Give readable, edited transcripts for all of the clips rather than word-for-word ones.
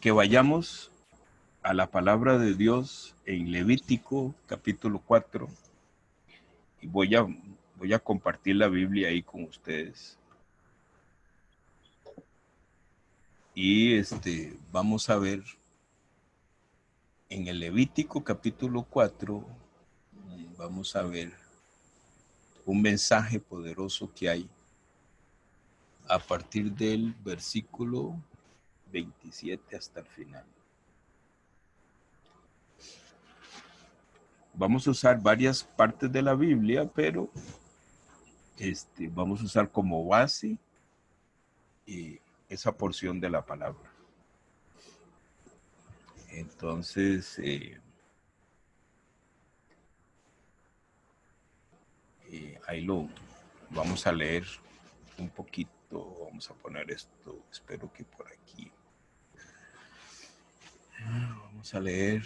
que vayamos a la palabra de Dios en Levítico capítulo 4 y voy a compartir la Biblia ahí con ustedes. Y vamos a ver en el Levítico capítulo 4, vamos a ver un mensaje poderoso que hay a partir del versículo 27 hasta el final. Vamos a usar varias partes de la Biblia, pero vamos a usar como base esa porción de la palabra. Entonces, ahí lo vamos a leer un poquito. Vamos a poner esto, espero que por aquí. Vamos a leer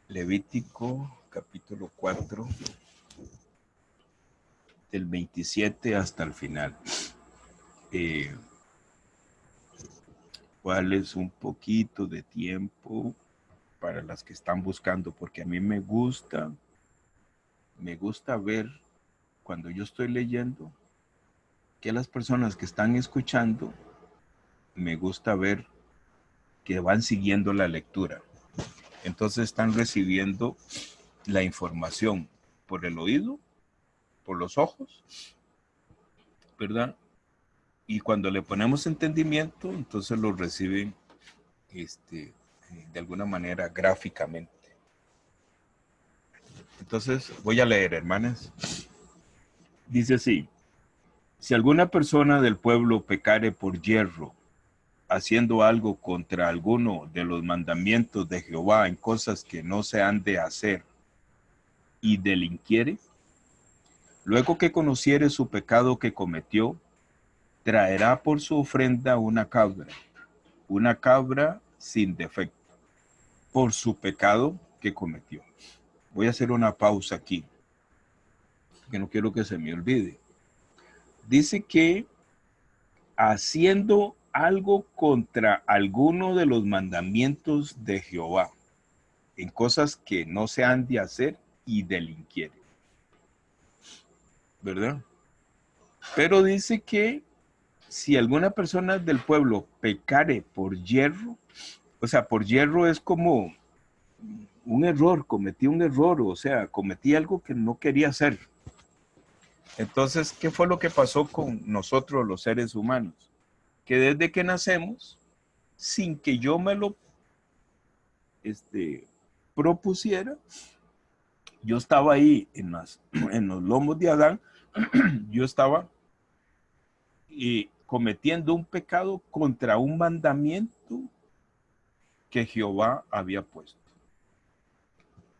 Levítico capítulo 4, del 27 hasta el final. ¿Cuál es un poquito de tiempo para las que están buscando? Porque a mí me gusta ver cuando yo estoy leyendo que las personas que están escuchando, me gusta ver que van siguiendo la lectura. Entonces están recibiendo la información por el oído, por los ojos, ¿verdad? Y cuando le ponemos entendimiento, entonces lo reciben de alguna manera gráficamente. Entonces voy a leer, hermanas. Dice así: si alguna persona del pueblo pecare por yerro, haciendo algo contra alguno de los mandamientos de Jehová en cosas que no se han de hacer, y delinquiere, luego que conociere su pecado que cometió, traerá por su ofrenda una cabra sin defecto, por su pecado que cometió. Voy a hacer una pausa aquí, que no quiero que se me olvide. Dice que haciendo algo contra alguno de los mandamientos de Jehová, en cosas que no se han de hacer, y delinquiere, ¿verdad? Pero dice que si alguna persona del pueblo pecare por yerro, o sea, por yerro es como un error, cometí un error, o sea, cometí algo que no quería hacer. Entonces, ¿qué fue lo que pasó con nosotros los seres humanos? Que desde que nacemos, sin que yo me lo propusiera, yo estaba ahí en los lomos de Adán, yo estaba cometiendo un pecado contra un mandamiento que Jehová había puesto,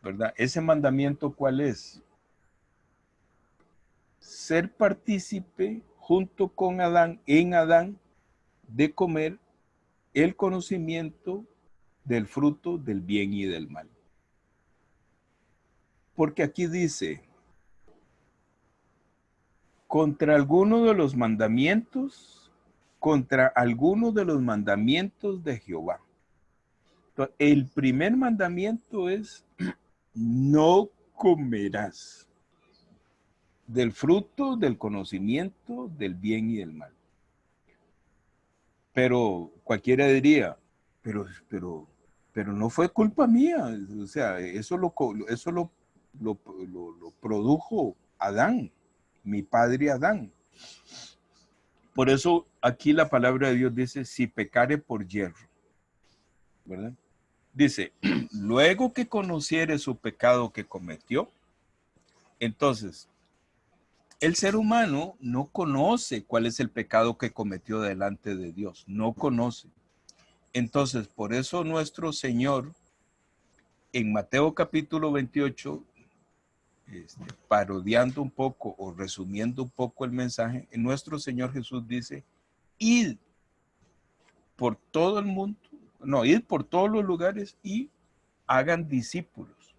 ¿verdad? Ese mandamiento, ¿cuál es? Ser partícipe junto con Adán, en Adán, de comer el conocimiento del fruto del bien y del mal. Porque aquí dice, contra alguno de los mandamientos, contra alguno de los mandamientos de Jehová. Entonces, el primer mandamiento es, no comerás del fruto del conocimiento del bien y del mal. Pero cualquiera diría, pero no fue culpa mía. O sea, eso lo produjo Adán, mi padre Adán. Por eso aquí la palabra de Dios dice, si pecare por yerro, ¿verdad? Dice, luego que conociere su pecado que cometió, entonces, el ser humano no conoce cuál es el pecado que cometió delante de Dios, no conoce. Entonces, por eso nuestro Señor, en Mateo capítulo 28, parodiando un poco o resumiendo un poco el mensaje, nuestro Señor Jesús dice, id por todo el mundo, id por todos los lugares y hagan discípulos,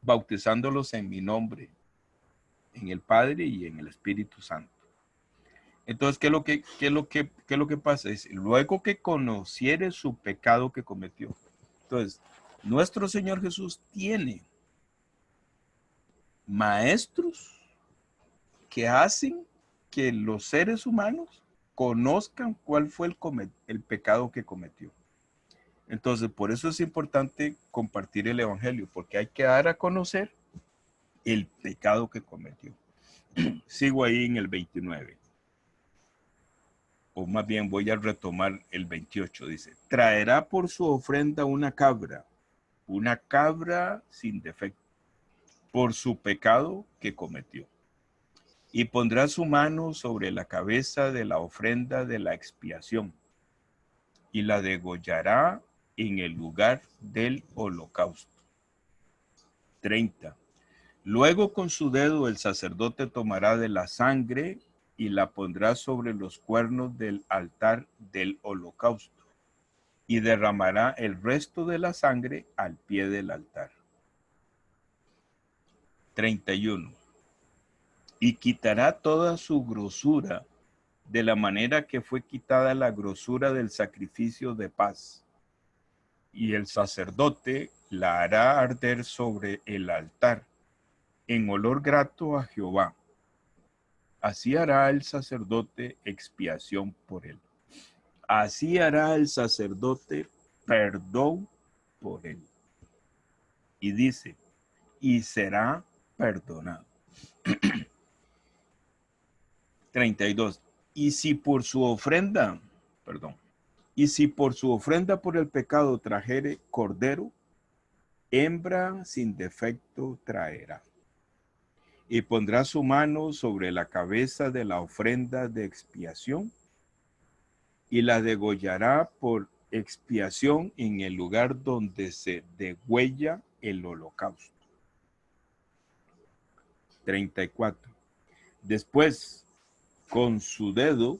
bautizándolos en mi nombre, en el Padre y en el Espíritu Santo. Entonces, ¿qué es lo que pasa? Es luego que conociere su pecado que cometió. Entonces, nuestro Señor Jesús tiene maestros que hacen que los seres humanos conozcan cuál fue el pecado que cometió. Entonces, por eso es importante compartir el Evangelio, porque hay que dar a conocer el pecado que cometió. Sigo ahí en el 29. O más bien voy a retomar el 28. Dice, traerá por su ofrenda una cabra sin defecto, por su pecado que cometió. Y pondrá su mano sobre la cabeza de la ofrenda de la expiación y la degollará en el lugar del holocausto. 30. Luego con su dedo el sacerdote tomará de la sangre y la pondrá sobre los cuernos del altar del holocausto y derramará el resto de la sangre al pie del altar. 31. Y quitará toda su grosura de la manera que fue quitada la grosura del sacrificio de paz. Y el sacerdote la hará arder sobre el altar en olor grato a Jehová. Así hará el sacerdote expiación por él. Así hará el sacerdote perdón por él. Y dice, y será perdonado. 32. Y si por su ofrenda por el pecado trajere cordero, hembra sin defecto traerá. Y pondrá su mano sobre la cabeza de la ofrenda de expiación y la degollará por expiación en el lugar donde se degüella el holocausto. 34. Después, con su dedo,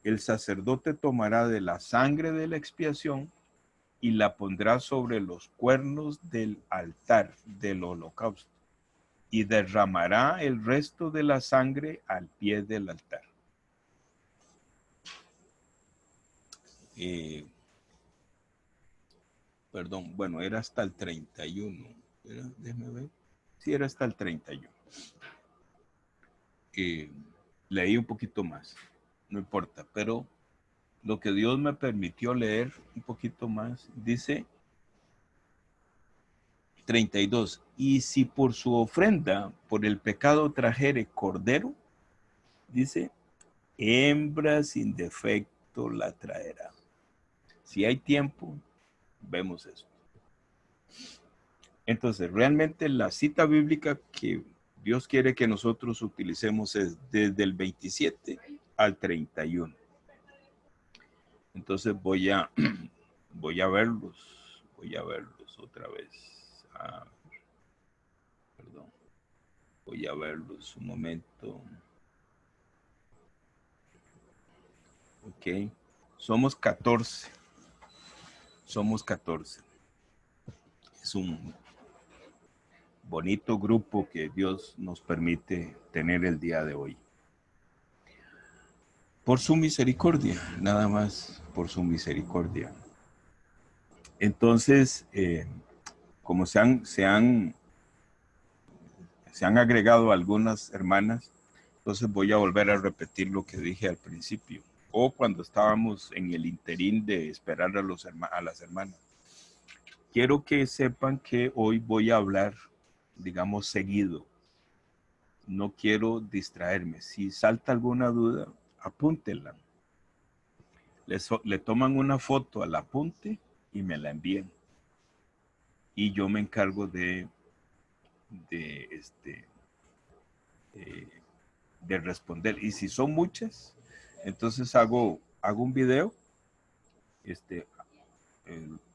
el sacerdote tomará de la sangre de la expiación y la pondrá sobre los cuernos del altar del holocausto y derramará el resto de la sangre al pie del altar. Perdón, bueno, era hasta el 31. Déjame ver. Sí, era hasta el 31. Leí un poquito más, no importa, pero lo que Dios me permitió leer un poquito más, dice 32. Y si por su ofrenda, por el pecado trajere cordero, dice, hembra sin defecto la traerá. Si hay tiempo, vemos eso. Entonces, realmente la cita bíblica que Dios quiere que nosotros utilicemos es desde el 27 al 31. Entonces voy a verlos otra vez. Perdón. Voy a verlos un momento. Ok. Somos 14. Es un bonito grupo que Dios nos permite tener el día de hoy. Por su misericordia, nada más por su misericordia. Entonces, como se han agregado algunas hermanas, entonces voy a volver a repetir lo que dije al principio, o cuando estábamos en el interín de esperar a las hermanas. Quiero que sepan que hoy voy a hablar, digamos, seguido. No quiero distraerme. Si salta alguna duda, apúntenla. Le toman una foto al apunte y me la envían. Y yo me encargo de responder. Y si son muchas, entonces hago un video,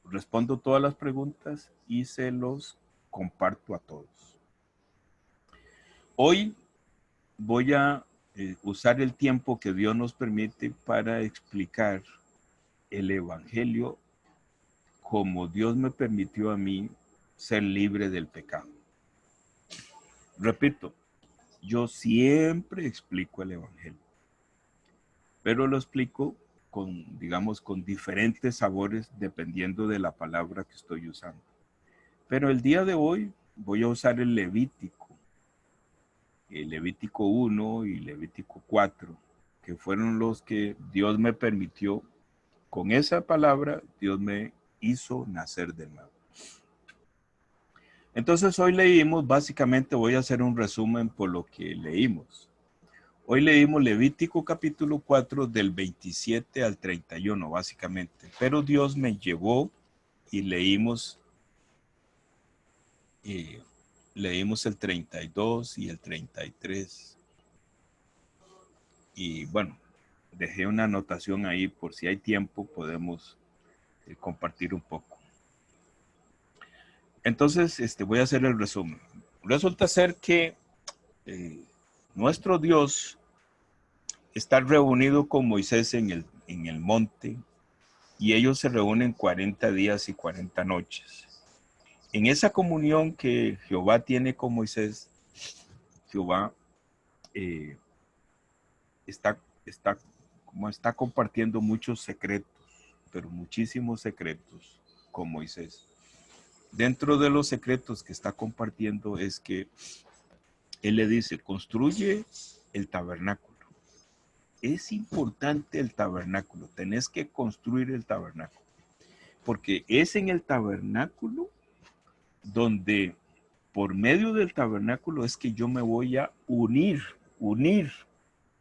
respondo todas las preguntas y se los comparto a todos. Hoy voy a usar el tiempo que Dios nos permite para explicar el Evangelio como Dios me permitió a mí ser libre del pecado. Repito, yo siempre explico el Evangelio. pero lo explico con, digamos, con diferentes sabores dependiendo de la palabra que estoy usando. Pero el día de hoy voy a usar el Levítico 1 y Levítico 4, que fueron los que Dios me permitió, con esa palabra, Dios me hizo nacer de nuevo. Entonces hoy leímos, básicamente voy a hacer un resumen por lo que leímos. Hoy leímos Levítico capítulo 4 del 27 al 31, básicamente. Pero Dios me llevó y leímos el 32 y el 33. Y bueno, dejé una anotación ahí por si hay tiempo, podemos compartir un poco. Entonces, voy a hacer el resumen. Resulta ser que nuestro Dios está reunido con Moisés en el monte y ellos se reúnen 40 días y 40 noches. En esa comunión que Jehová tiene con Moisés, Jehová está compartiendo muchos secretos, pero muchísimos secretos con Moisés. Dentro de los secretos que está compartiendo es que él le dice, construye el tabernáculo. Es importante el tabernáculo, tenés que construir el tabernáculo, porque es en el tabernáculo donde por medio del tabernáculo es que yo me voy a unir,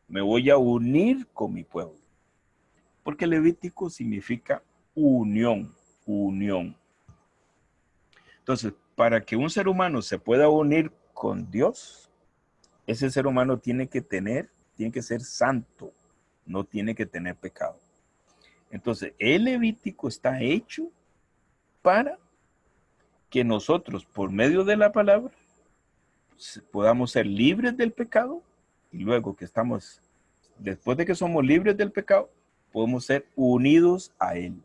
me voy a unir con mi pueblo. Porque Levítico significa unión. Entonces, para que un ser humano se pueda unir con Dios, ese ser humano tiene que ser santo, no tiene que tener pecado. Entonces, el Levítico está hecho para que nosotros, por medio de la palabra, podamos ser libres del pecado y luego después de que somos libres del pecado, podemos ser unidos a Él.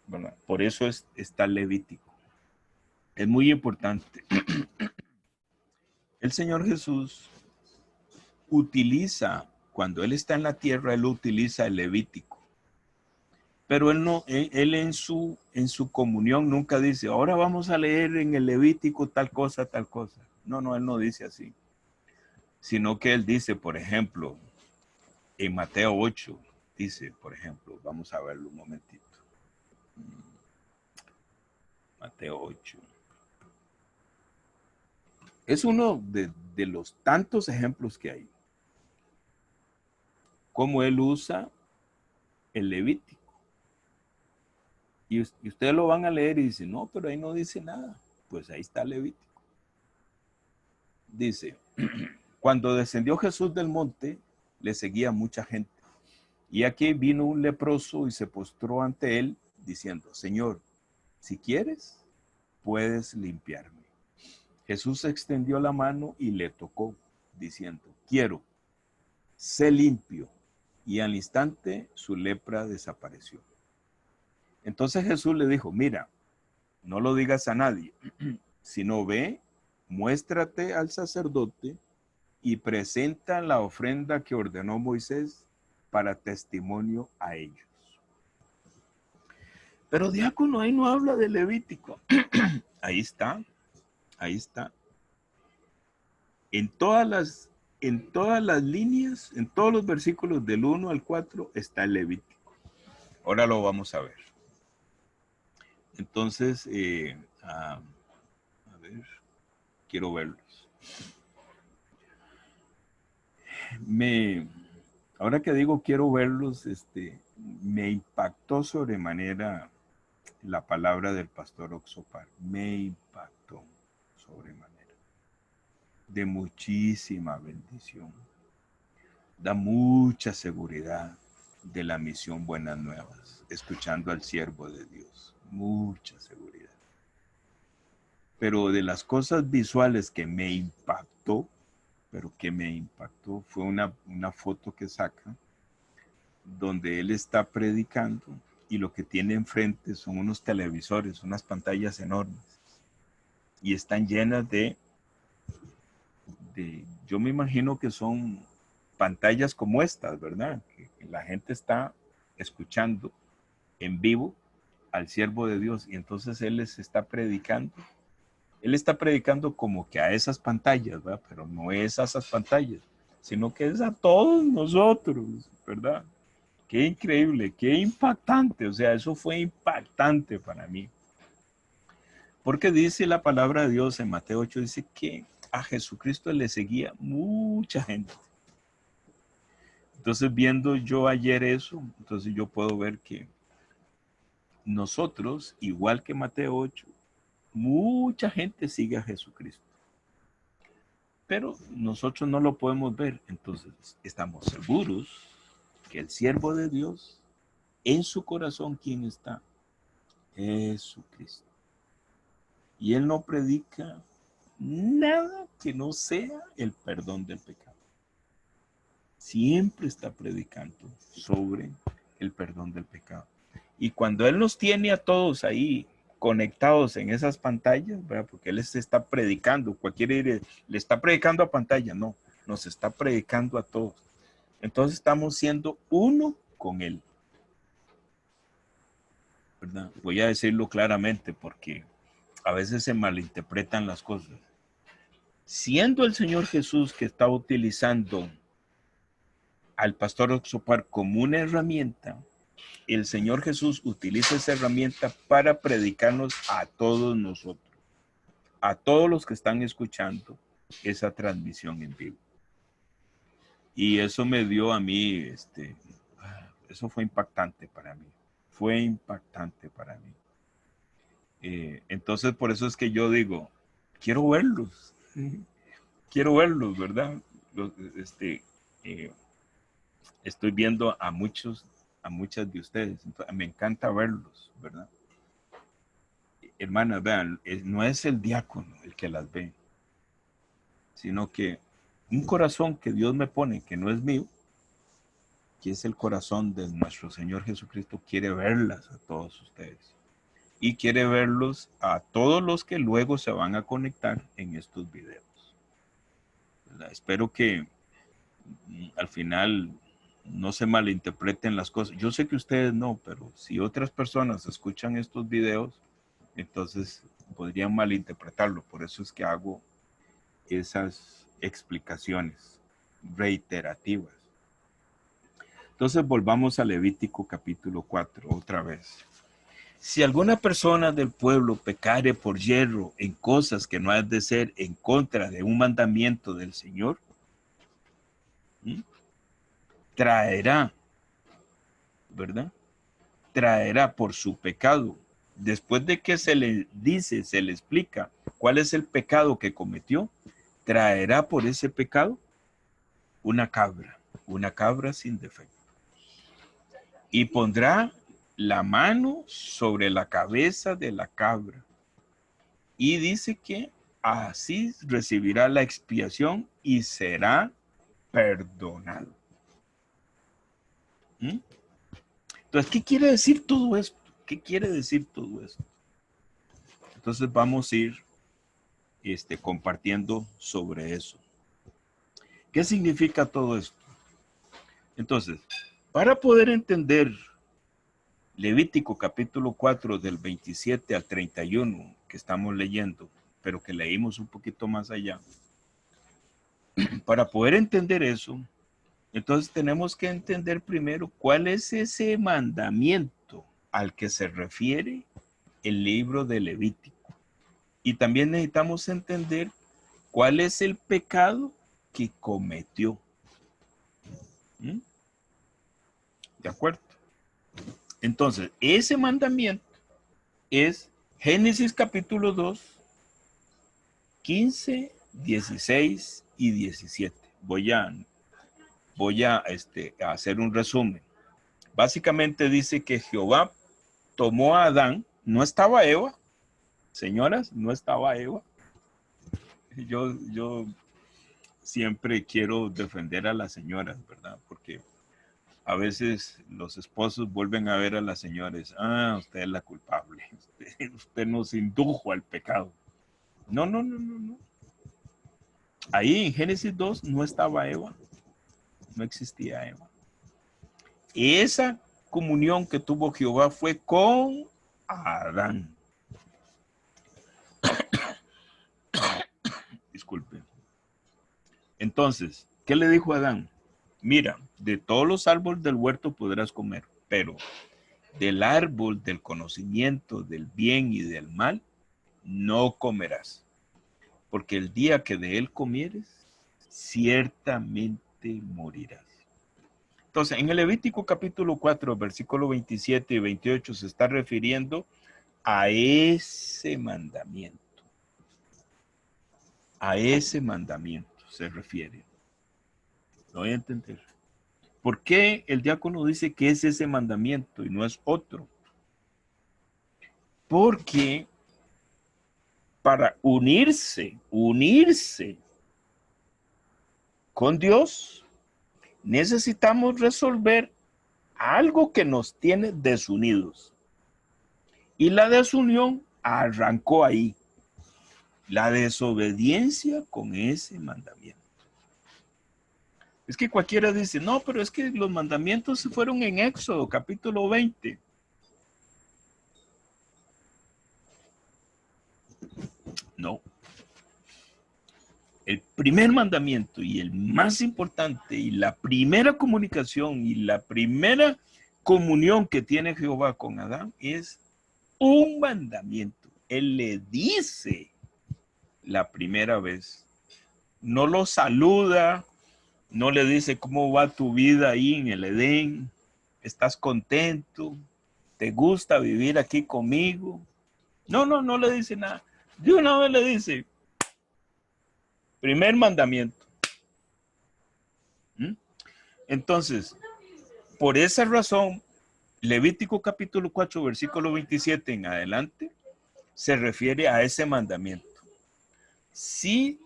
¿Verdad? Por eso está Levítico. Es muy importante. El Señor Jesús cuando Él está en la tierra, Él utiliza el Levítico. Pero Él en su comunión nunca dice, ahora vamos a leer en el Levítico tal cosa. No, Él no dice así. Sino que Él dice, por ejemplo, en Mateo 8, dice, por ejemplo, vamos a verlo un momentito. Mateo 8. Es uno de los tantos ejemplos que hay. Cómo Él usa el Levítico. Y ustedes lo van a leer y dicen, no, pero ahí no dice nada. Pues ahí está Levítico. Dice, cuando descendió Jesús del monte, le seguía mucha gente. Y aquí vino un leproso y se postró ante él, diciendo, Señor, si quieres, puedes limpiarme. Jesús extendió la mano y le tocó, diciendo, quiero, sé limpio. Y al instante su lepra desapareció. Entonces Jesús le dijo, mira, no lo digas a nadie, sino ve, muéstrate al sacerdote y presenta la ofrenda que ordenó Moisés para testimonio a ellos. Pero diácono, ahí no habla de Levítico. Ahí está. En todas las líneas, en todos los versículos del 1 al 4 está el Levítico. Ahora lo vamos a ver. Entonces, a ver, quiero verlos. Ahora que digo quiero verlos, me impactó sobremanera la palabra del pastor Oxopar. Me impactó sobremanera. De muchísima bendición. Da mucha seguridad de la misión Buenas Nuevas, escuchando al siervo de Dios. Mucha seguridad. Pero de las cosas visuales que me impactó, fue una foto que saca donde él está predicando y lo que tiene enfrente son unos televisores, unas pantallas enormes y están llenas de yo me imagino que son pantallas como estas, ¿verdad? Que la gente está escuchando en vivo al siervo de Dios y entonces él les está predicando. Él está predicando como que a esas pantallas, ¿verdad? Pero no es a esas pantallas, sino que es a todos nosotros, ¿verdad? Qué increíble, qué impactante. O sea, eso fue impactante para mí. Porque dice la palabra de Dios en Mateo 8, dice que a Jesucristo le seguía mucha gente. Entonces, viendo yo ayer eso, entonces yo puedo ver que nosotros, igual que Mateo 8, mucha gente sigue a Jesucristo. Pero nosotros no lo podemos ver. Entonces, estamos seguros que el siervo de Dios, en su corazón, ¿quién está? Jesucristo. Y él no predica nada que no sea el perdón del pecado. Siempre está predicando sobre el perdón del pecado. Y cuando él nos tiene a todos ahí conectados en esas pantallas, ¿verdad? Porque él se está predicando, cualquiera le está predicando a pantalla, no, nos está predicando a todos. Entonces estamos siendo uno con él, ¿verdad? Voy a decirlo claramente porque a veces se malinterpretan las cosas. Siendo el Señor Jesús que está utilizando al pastor Oxopar como una herramienta, el Señor Jesús utiliza esa herramienta para predicarnos a todos nosotros, a todos los que están escuchando esa transmisión en vivo. Y eso me dio a mí, eso fue impactante para mí. Fue impactante para mí. Entonces, por eso es que yo digo, quiero verlos. Quiero verlos, ¿verdad? Estoy viendo a muchas de ustedes. Entonces, me encanta verlos, ¿verdad? Hermanas, vean, no es el diácono el que las ve, sino que un corazón que Dios me pone, que no es mío, que es el corazón de nuestro Señor Jesucristo, quiere verlas a todos ustedes. Y quiere verlos a todos los que luego se van a conectar en estos videos, ¿verdad? Espero que al final no se malinterpreten las cosas. Yo sé que ustedes no, pero si otras personas escuchan estos videos, entonces podrían malinterpretarlo. Por eso es que hago esas explicaciones reiterativas. Entonces volvamos a Levítico capítulo 4 otra vez. Si alguna persona del pueblo pecare por yerro en cosas que no ha de ser en contra de un mandamiento del Señor, traerá, ¿verdad? Traerá por su pecado. Después de que se le dice, se le explica cuál es el pecado que cometió, traerá por ese pecado una cabra sin defecto. Y pondrá la mano sobre la cabeza de la cabra. Y dice que así recibirá la expiación y será perdonado. Entonces, ¿qué quiere decir todo esto? ¿Qué quiere decir todo esto? Entonces vamos a ir compartiendo sobre eso. ¿Qué significa todo esto? Entonces, para poder entender Levítico capítulo 4 del 27 al 31 que estamos leyendo, pero que leímos un poquito más allá, para poder entender eso, entonces tenemos que entender primero cuál es ese mandamiento al que se refiere el libro de Levítico. Y también necesitamos entender cuál es el pecado que cometió. ¿De acuerdo? Entonces, ese mandamiento es Génesis capítulo 2, 15, 16 y 17. Voy a hacer un resumen. Básicamente dice que Jehová tomó a Adán, no estaba Eva, señoras, no estaba Eva. Yo siempre quiero defender a las señoras, ¿verdad? Porque a veces los esposos vuelven a ver a las señoras, usted es la culpable, usted nos indujo al pecado. No. Ahí en Génesis 2 no estaba Eva. No existía Eva. Esa comunión que tuvo Jehová fue con Adán. Disculpe. Entonces, ¿qué le dijo a Adán? Mira, de todos los árboles del huerto podrás comer, pero del árbol del conocimiento del bien y del mal no comerás, porque el día que de él comieres, ciertamente morirás. Entonces, en el Levítico capítulo 4, versículo 27 y 28 se está refiriendo a ese mandamiento. A ese mandamiento se refiere. Lo voy a entender. ¿Por qué el diácono dice que es ese mandamiento y no es otro? Porque para unirse con Dios, necesitamos resolver algo que nos tiene desunidos. Y la desunión arrancó ahí. La desobediencia con ese mandamiento. Es que cualquiera dice, no, pero es que los mandamientos se fueron en Éxodo, capítulo 20. No. El primer mandamiento y el más importante y la primera comunicación y la primera comunión que tiene Jehová con Adán es un mandamiento. Él le dice la primera vez. No lo saluda, no le dice cómo va tu vida ahí en el Edén, estás contento, te gusta vivir aquí conmigo. No le dice nada. De una vez le dice, primer mandamiento. Entonces, por esa razón, Levítico capítulo 4, versículo 27 en adelante, se refiere a ese mandamiento. Si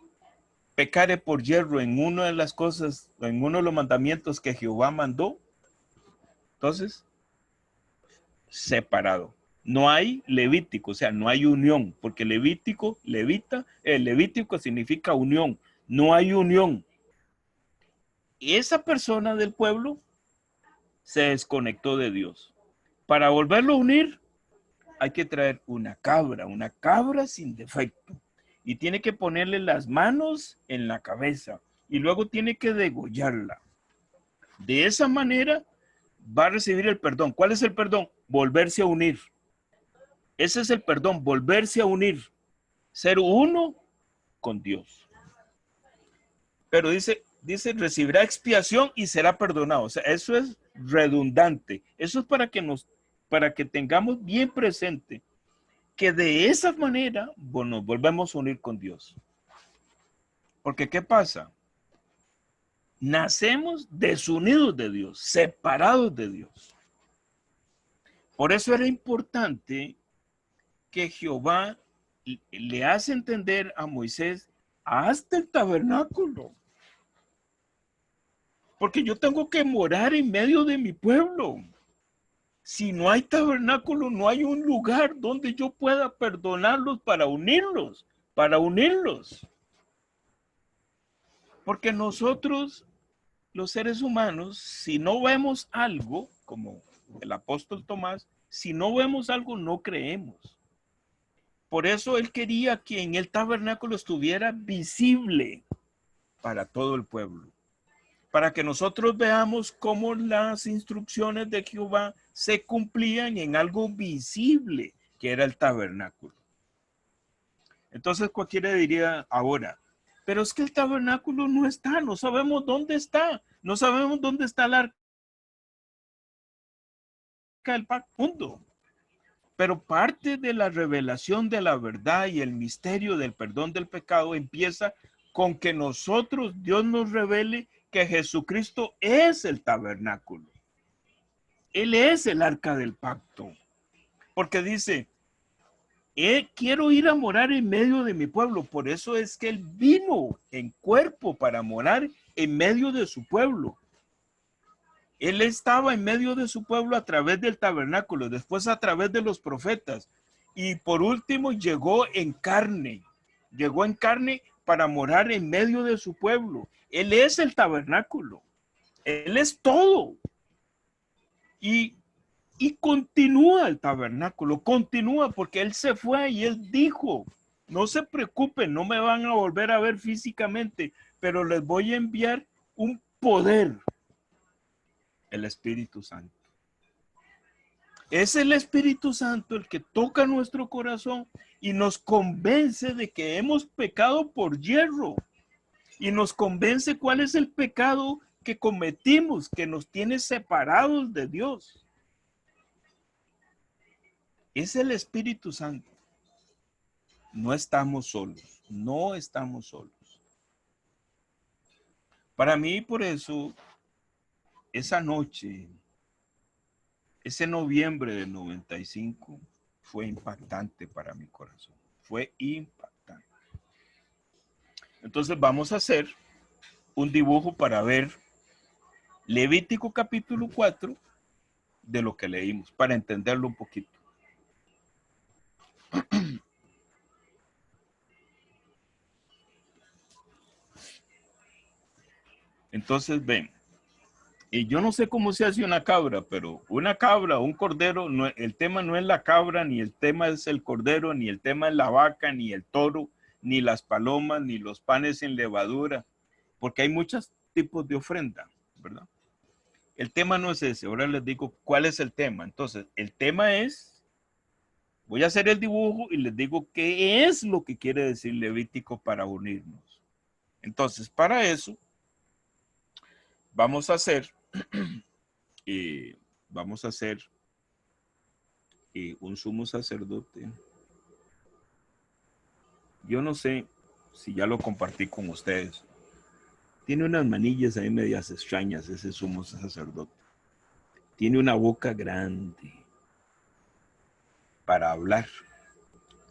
pecare por yerro en una de las cosas, en uno de los mandamientos que Jehová mandó, entonces, separado. No hay levítico, o sea, no hay unión, porque levítico significa unión. No hay unión. Esa persona del pueblo se desconectó de Dios. Para volverlo a unir, hay que traer una cabra sin defecto. Y tiene que ponerle las manos en la cabeza. Y luego tiene que degollarla. De esa manera va a recibir el perdón. ¿Cuál es el perdón? Volverse a unir. Ese es el perdón, volverse a unir. Ser uno con Dios. Pero dice, recibirá expiación y será perdonado. O sea, eso es redundante. Eso es para que tengamos bien presente que de esa manera, bueno, nos volvemos a unir con Dios. Porque ¿qué pasa? Nacemos desunidos de Dios, separados de Dios. Por eso era importante que Jehová le hace entender a Moisés, hasta el tabernáculo. Porque yo tengo que morar en medio de mi pueblo. Si no hay tabernáculo, no hay un lugar donde yo pueda perdonarlos para unirlos. Porque nosotros, los seres humanos, si no vemos algo, como el apóstol Tomás, si no vemos algo, no creemos. Por eso él quería que en el tabernáculo estuviera visible para todo el pueblo. Para que nosotros veamos cómo las instrucciones de Jehová se cumplían en algo visible, que era el tabernáculo. Entonces cualquiera diría ahora, pero es que el tabernáculo no está, no sabemos dónde está, no sabemos dónde está el arca del pacto. Pero parte de la revelación de la verdad y el misterio del perdón del pecado empieza con que nosotros, Dios nos revele que Jesucristo es el tabernáculo. Él es el arca del pacto. Porque dice, quiero ir a morar en medio de mi pueblo. Por eso es que Él vino en cuerpo para morar en medio de su pueblo. Él estaba en medio de su pueblo a través del tabernáculo, después a través de los profetas. Y por último llegó en carne para morar en medio de su pueblo. Él es el tabernáculo. Él es todo. Y continúa el tabernáculo, continúa porque Él se fue y Él dijo, no se preocupen, no me van a volver a ver físicamente, pero les voy a enviar un poder, el Espíritu Santo. Es el Espíritu Santo el que toca nuestro corazón y nos convence de que hemos pecado por yerro. Y nos convence cuál es el pecado que cometimos, que nos tiene separados de Dios. Es el Espíritu Santo. No estamos solos, no estamos solos. Para mí, por eso, esa noche, ese noviembre del 95, fue impactante para mi corazón. Fue impactante. Entonces vamos a hacer un dibujo para ver Levítico capítulo 4 de lo que leímos, para entenderlo un poquito. Entonces ven, y yo no sé cómo se hace una cabra, pero una cabra, un cordero, no, el tema no es la cabra, ni el tema es el cordero, ni el tema es la vaca, ni el toro, ni las palomas, ni los panes sin levadura, porque hay muchos tipos de ofrenda, ¿verdad? El tema no es ese, ahora les digo cuál es el tema. Entonces, el tema es, voy a hacer el dibujo y les digo qué es lo que quiere decir Levítico para unirnos. Entonces, para eso, vamos a hacer vamos a hacer un sumo sacerdote. Yo no sé si ya lo compartí con ustedes. Tiene unas manillas ahí medias extrañas ese sumo sacerdote. Tiene una boca grande para hablar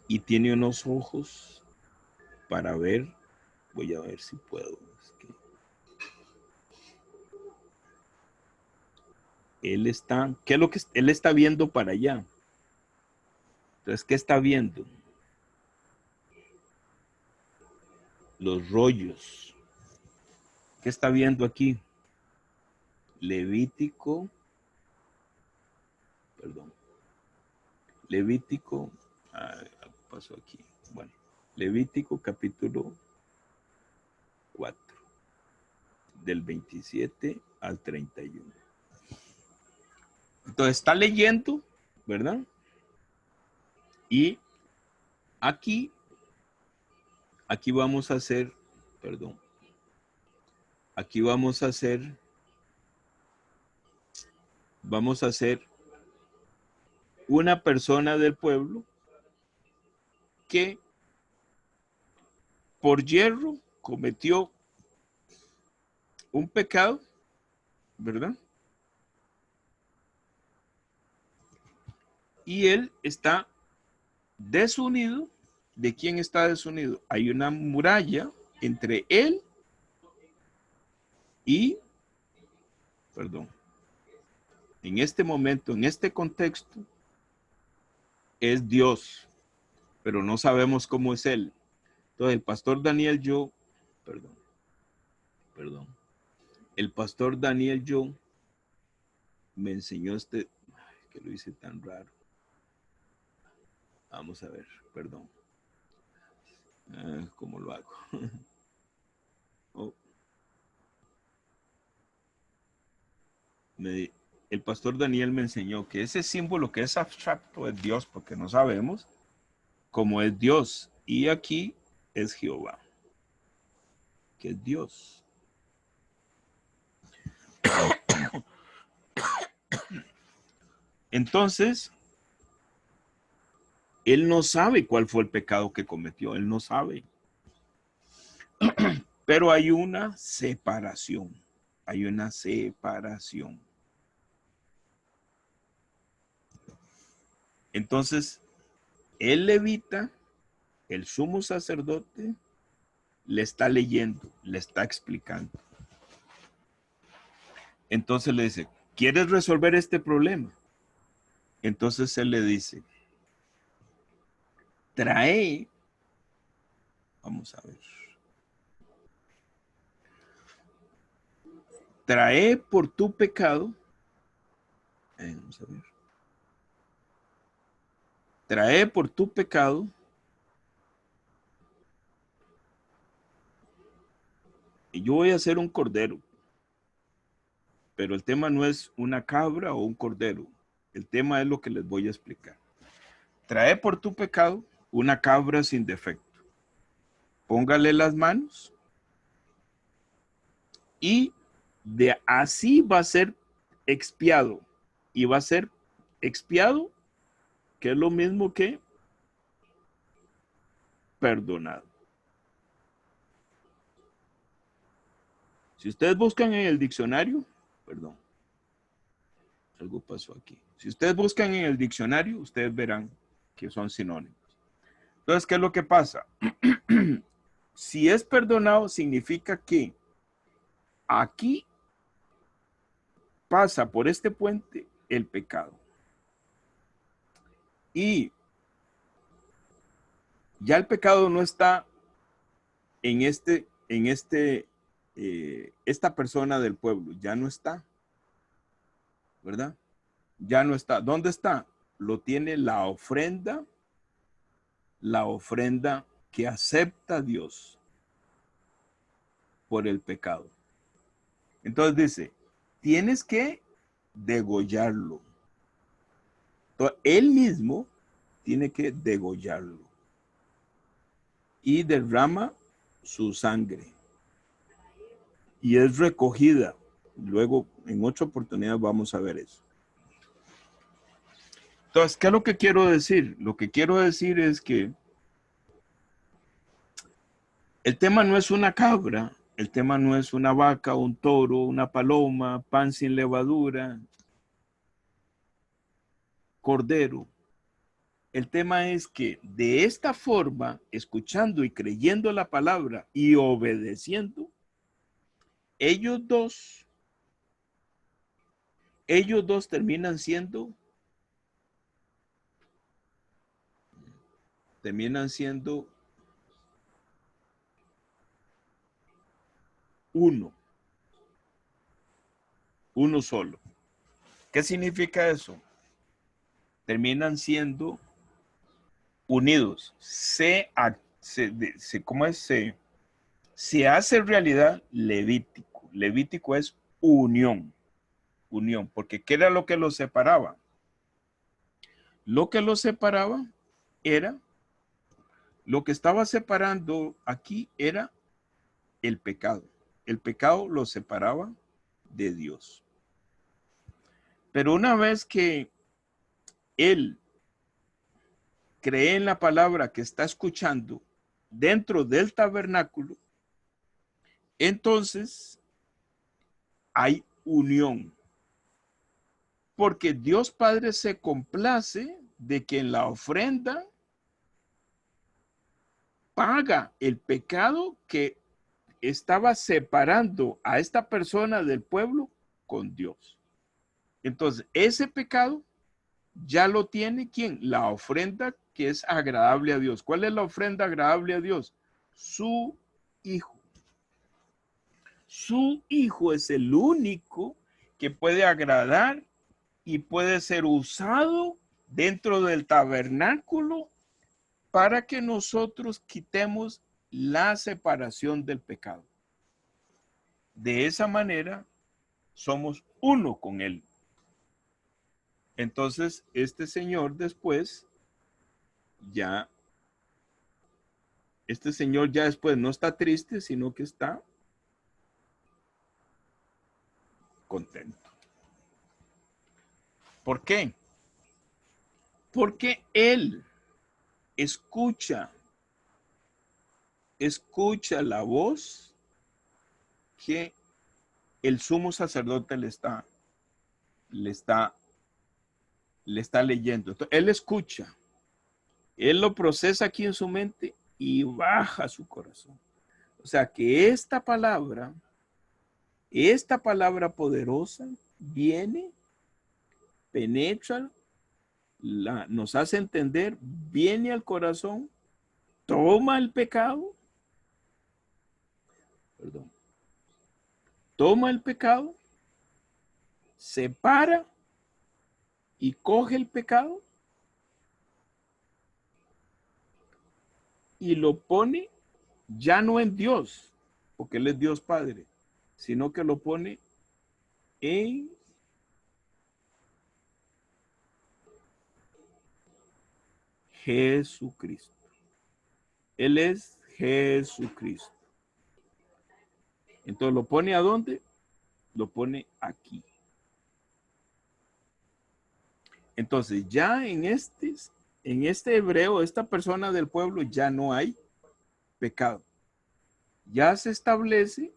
y tiene unos ojos para ver. Voy a ver si puedo. Es que él está, ¿qué es lo que él está viendo para allá? Entonces, ¿qué está viendo? Los rollos. ¿Qué está viendo aquí? Levítico, perdón. Levítico, algo pasó aquí. Bueno, Levítico capítulo 4, del 27 al 31. Entonces está leyendo, ¿verdad? Y aquí vamos a hacer, perdón, aquí vamos a hacer una persona del pueblo que por yerro cometió un pecado, ¿verdad? Y él está desunido. ¿De quién está desunido? Hay una muralla entre él y, perdón, en este momento, en este contexto, es Dios, pero no sabemos cómo es él. Entonces, el pastor Daniel Yo, perdón, el pastor Daniel Yo me enseñó que lo hice tan raro. Vamos a ver, perdón. ¿Cómo lo hago? Oh. El pastor Daniel me enseñó que ese símbolo que es abstracto es Dios, porque no sabemos cómo es Dios. Y aquí es Jehová, que es Dios. Entonces, él no sabe cuál fue el pecado que cometió, él no sabe. Pero hay una separación, hay una separación. Entonces, el levita, el sumo sacerdote, le está leyendo, le está explicando. Entonces le dice, ¿quieres resolver este problema? Entonces él le dice, trae, vamos a ver. trae por tu pecado, vamos a ver, trae por tu pecado, y yo voy a hacer un cordero, pero el tema no es una cabra o un cordero, el tema es lo que les voy a explicar. Trae por tu pecado una cabra sin defecto. Póngale las manos y de así va a ser expiado. Y va a ser expiado, que es lo mismo que perdonado. Si ustedes buscan en el diccionario, perdón, algo pasó aquí. Si ustedes buscan en el diccionario, ustedes verán que son sinónimos. Entonces, ¿qué es lo que pasa? Si es perdonado, significa que aquí pasa por este puente el pecado. Y ya el pecado no está en esta persona del pueblo, ya no está, ¿verdad? Ya no está. ¿Dónde está? Lo tiene la ofrenda que acepta Dios por el pecado. Entonces dice, tienes que degollarlo. Entonces, él mismo tiene que degollarlo y derrama su sangre y es recogida. Luego, en otra oportunidad vamos a ver eso. Entonces, ¿qué es lo que quiero decir? Lo que quiero decir es que el tema no es una cabra, el tema no es una vaca, un toro, una paloma, pan sin levadura, cordero. El tema es que de esta forma, escuchando y creyendo la palabra y obedeciendo, ellos dos terminan siendo uno solo. ¿Qué significa eso? Terminan siendo unidos. ¿Cómo es? Se hace realidad Levítico. Levítico es unión, porque ¿qué era lo que los separaba? Lo que los separaba era, lo que estaba separando aquí era el pecado. El pecado los separaba de Dios. Pero una vez que él cree en la palabra que está escuchando dentro del tabernáculo, entonces hay unión. Porque Dios Padre se complace de que en la ofrenda paga el pecado que estaba separando a esta persona del pueblo con Dios. Entonces, ese pecado ya lo tiene ¿quién? La ofrenda que es agradable a Dios. ¿Cuál es la ofrenda agradable a Dios? Su Hijo. Su Hijo es el único que puede agradar y puede ser usado dentro del tabernáculo para que nosotros quitemos la separación del pecado. De esa manera somos uno con Él. Entonces, este señor después ya no está triste, sino que está contento. ¿Por qué? Porque él escucha la voz que el sumo sacerdote le está leyendo. Entonces, él escucha, él lo procesa aquí en su mente y baja a su corazón. O sea que esta palabra poderosa viene, penetra, nos hace entender, viene al corazón, toma el pecado, toma el pecado se para y coge el pecado y lo pone ya no en Dios, porque Él es Dios Padre, sino que lo pone en Jesucristo. Él es Jesucristo. Entonces, ¿lo pone a dónde? Lo pone aquí. Entonces, ya en este hebreo, esta persona del pueblo, ya no hay pecado. Ya se establece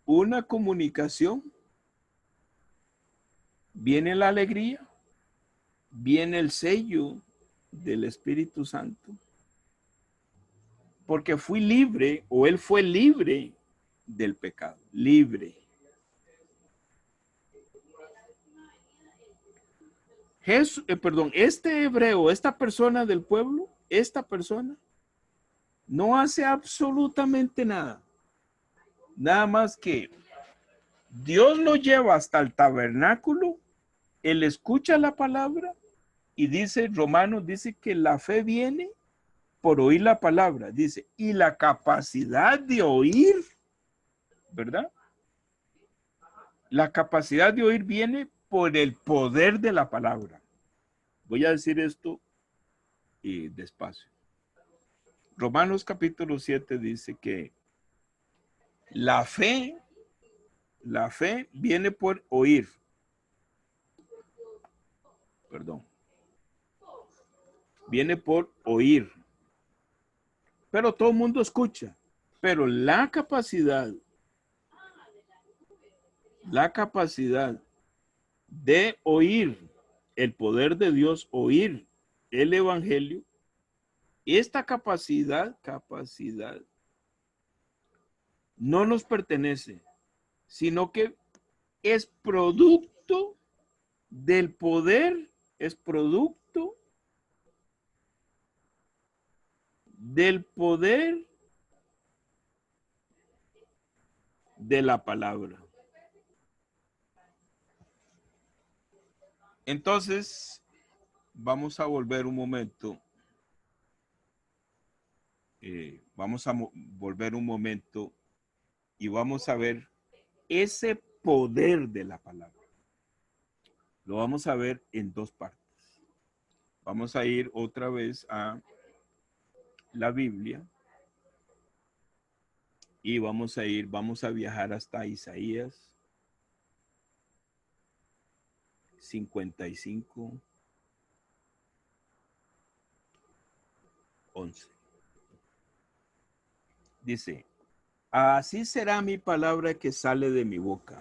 una comunicación. Viene la alegría, viene el sello del Espíritu Santo, porque fui libre, o él fue libre del pecado, libre. Este hebreo, esta persona del pueblo, esta persona no hace absolutamente nada. Nada más que Dios lo lleva hasta el tabernáculo, él escucha la palabra y dice, Romanos dice que la fe viene por oír la palabra, dice, y la capacidad de oír, ¿verdad? La capacidad de oír viene por el poder de la palabra. Voy a decir esto despacio. Romanos capítulo 7 dice que la fe viene por oír. Perdón. Viene por oír. Pero todo el mundo escucha. Pero la capacidad de oír el poder de Dios, oír el evangelio, esta capacidad no nos pertenece, sino que es producto del poder, es producto del poder de la palabra. Entonces, vamos a volver un momento. Volver un momento y vamos a ver ese poder de la palabra. Lo vamos a ver en dos partes. Vamos a ir otra vez a la Biblia y vamos a viajar hasta Isaías 55, 11. Dice, así será mi palabra que sale de mi boca.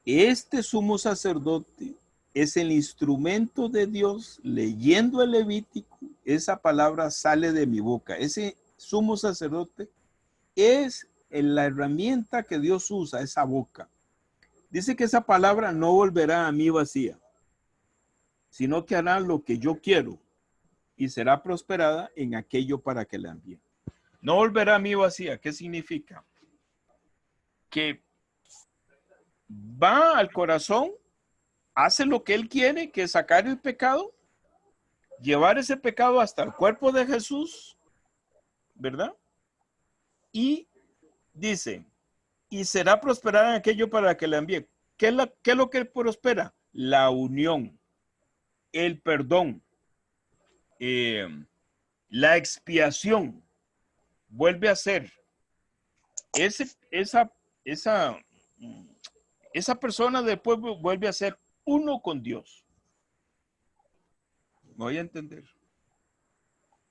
Este sumo sacerdote es el instrumento de Dios leyendo el Levítico. Esa palabra sale de mi boca. Ese sumo sacerdote es la herramienta que Dios usa, esa boca. Dice que esa palabra no volverá a mí vacía, sino que hará lo que yo quiero y será prosperada en aquello para que la envíe. No volverá a mí vacía. ¿Qué significa? Que va al corazón, hace lo que él quiere, que es sacar el pecado, llevar ese pecado hasta el cuerpo de Jesús, ¿verdad? Y dice, y será prosperar en aquello para que la envíe. ¿Qué es lo que prospera? La unión, el perdón, la expiación. Vuelve a ser esa persona del pueblo vuelve a ser uno con Dios. ¿Me voy a entender?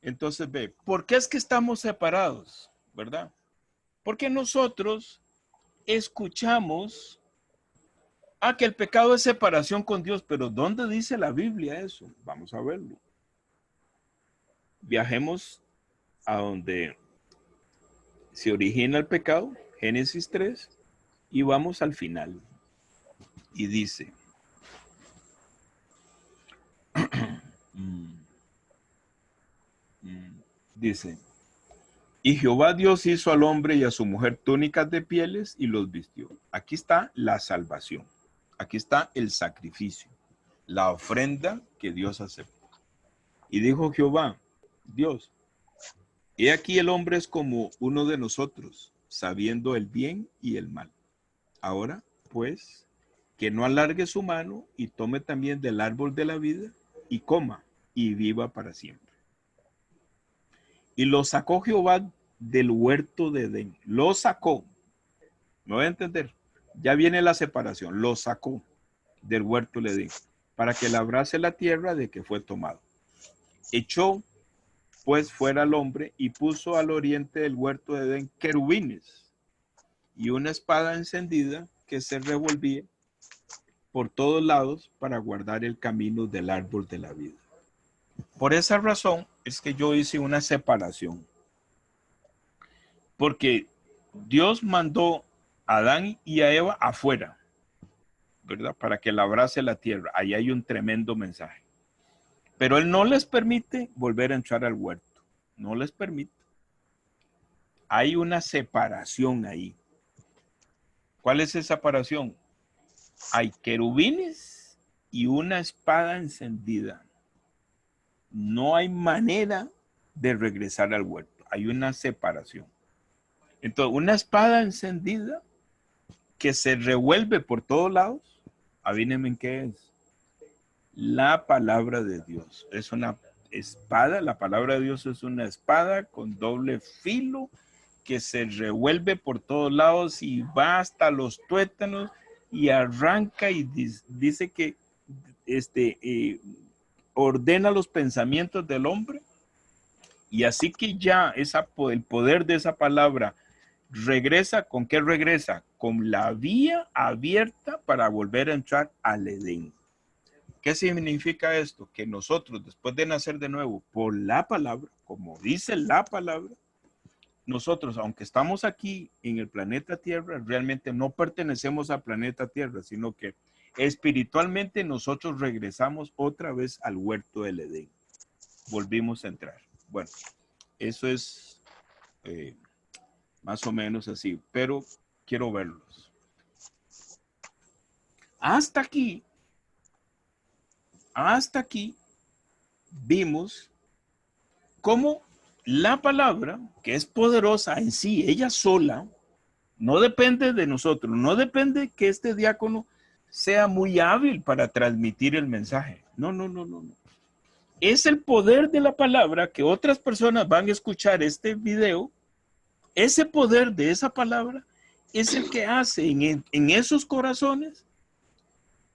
Entonces ve, ¿por qué es que estamos separados? ¿Verdad? Porque nosotros escuchamos que el pecado es separación con Dios, pero ¿dónde dice la Biblia eso? Vamos a verlo. Viajemos a donde se origina el pecado, Génesis 3, y vamos al final. Y dice, dice, Y Jehová Dios hizo al hombre y a su mujer túnicas de pieles y los vistió. Aquí está la salvación. Aquí está el sacrificio, la ofrenda que Dios aceptó. Y dijo Jehová, Dios, he aquí el hombre es como uno de nosotros, sabiendo el bien y el mal. Ahora, pues, que no alargue su mano y tome también del árbol de la vida y coma y viva para siempre. Y lo sacó Jehová del huerto de Edén. Lo sacó. ¿Me voy a entender? Ya viene la separación. Lo sacó del huerto de Edén para que labrase la tierra de que fue tomado. Echó pues fuera al hombre y puso al oriente del huerto de Edén querubines y una espada encendida que se revolvía por todos lados para guardar el camino del árbol de la vida. Por esa razón es que yo hice una separación. Porque Dios mandó a Adán y a Eva afuera, ¿verdad? Para que labrase la tierra. Ahí hay un tremendo mensaje. Pero Él no les permite volver a entrar al huerto. No les permite. Hay una separación ahí. ¿Cuál es esa separación? Hay querubines y una espada encendida. No hay manera de regresar al huerto. Hay una separación. Entonces, una espada encendida que se revuelve por todos lados, adivinen qué es. La palabra de Dios. Es una espada, la palabra de Dios es una espada con doble filo que se revuelve por todos lados y va hasta los tuétanos y arranca y dice que ordena los pensamientos del hombre. Y así que ya el poder de esa palabra regresa. ¿Con qué regresa? Con la vía abierta para volver a entrar al Edén. ¿Qué significa esto? Que nosotros, después de nacer de nuevo por la palabra, como dice la palabra, nosotros, aunque estamos aquí en el planeta Tierra, realmente no pertenecemos al planeta Tierra, sino que espiritualmente nosotros regresamos otra vez al huerto del Edén. Volvimos a entrar. Bueno, eso es más o menos así, pero quiero verlos. Hasta aquí vimos cómo la palabra, que es poderosa en sí, ella sola, no depende de nosotros, no depende que este diácono sea muy hábil para transmitir el mensaje. No. Es el poder de la palabra que otras personas van a escuchar este video. Ese poder de esa palabra es el que hace en esos corazones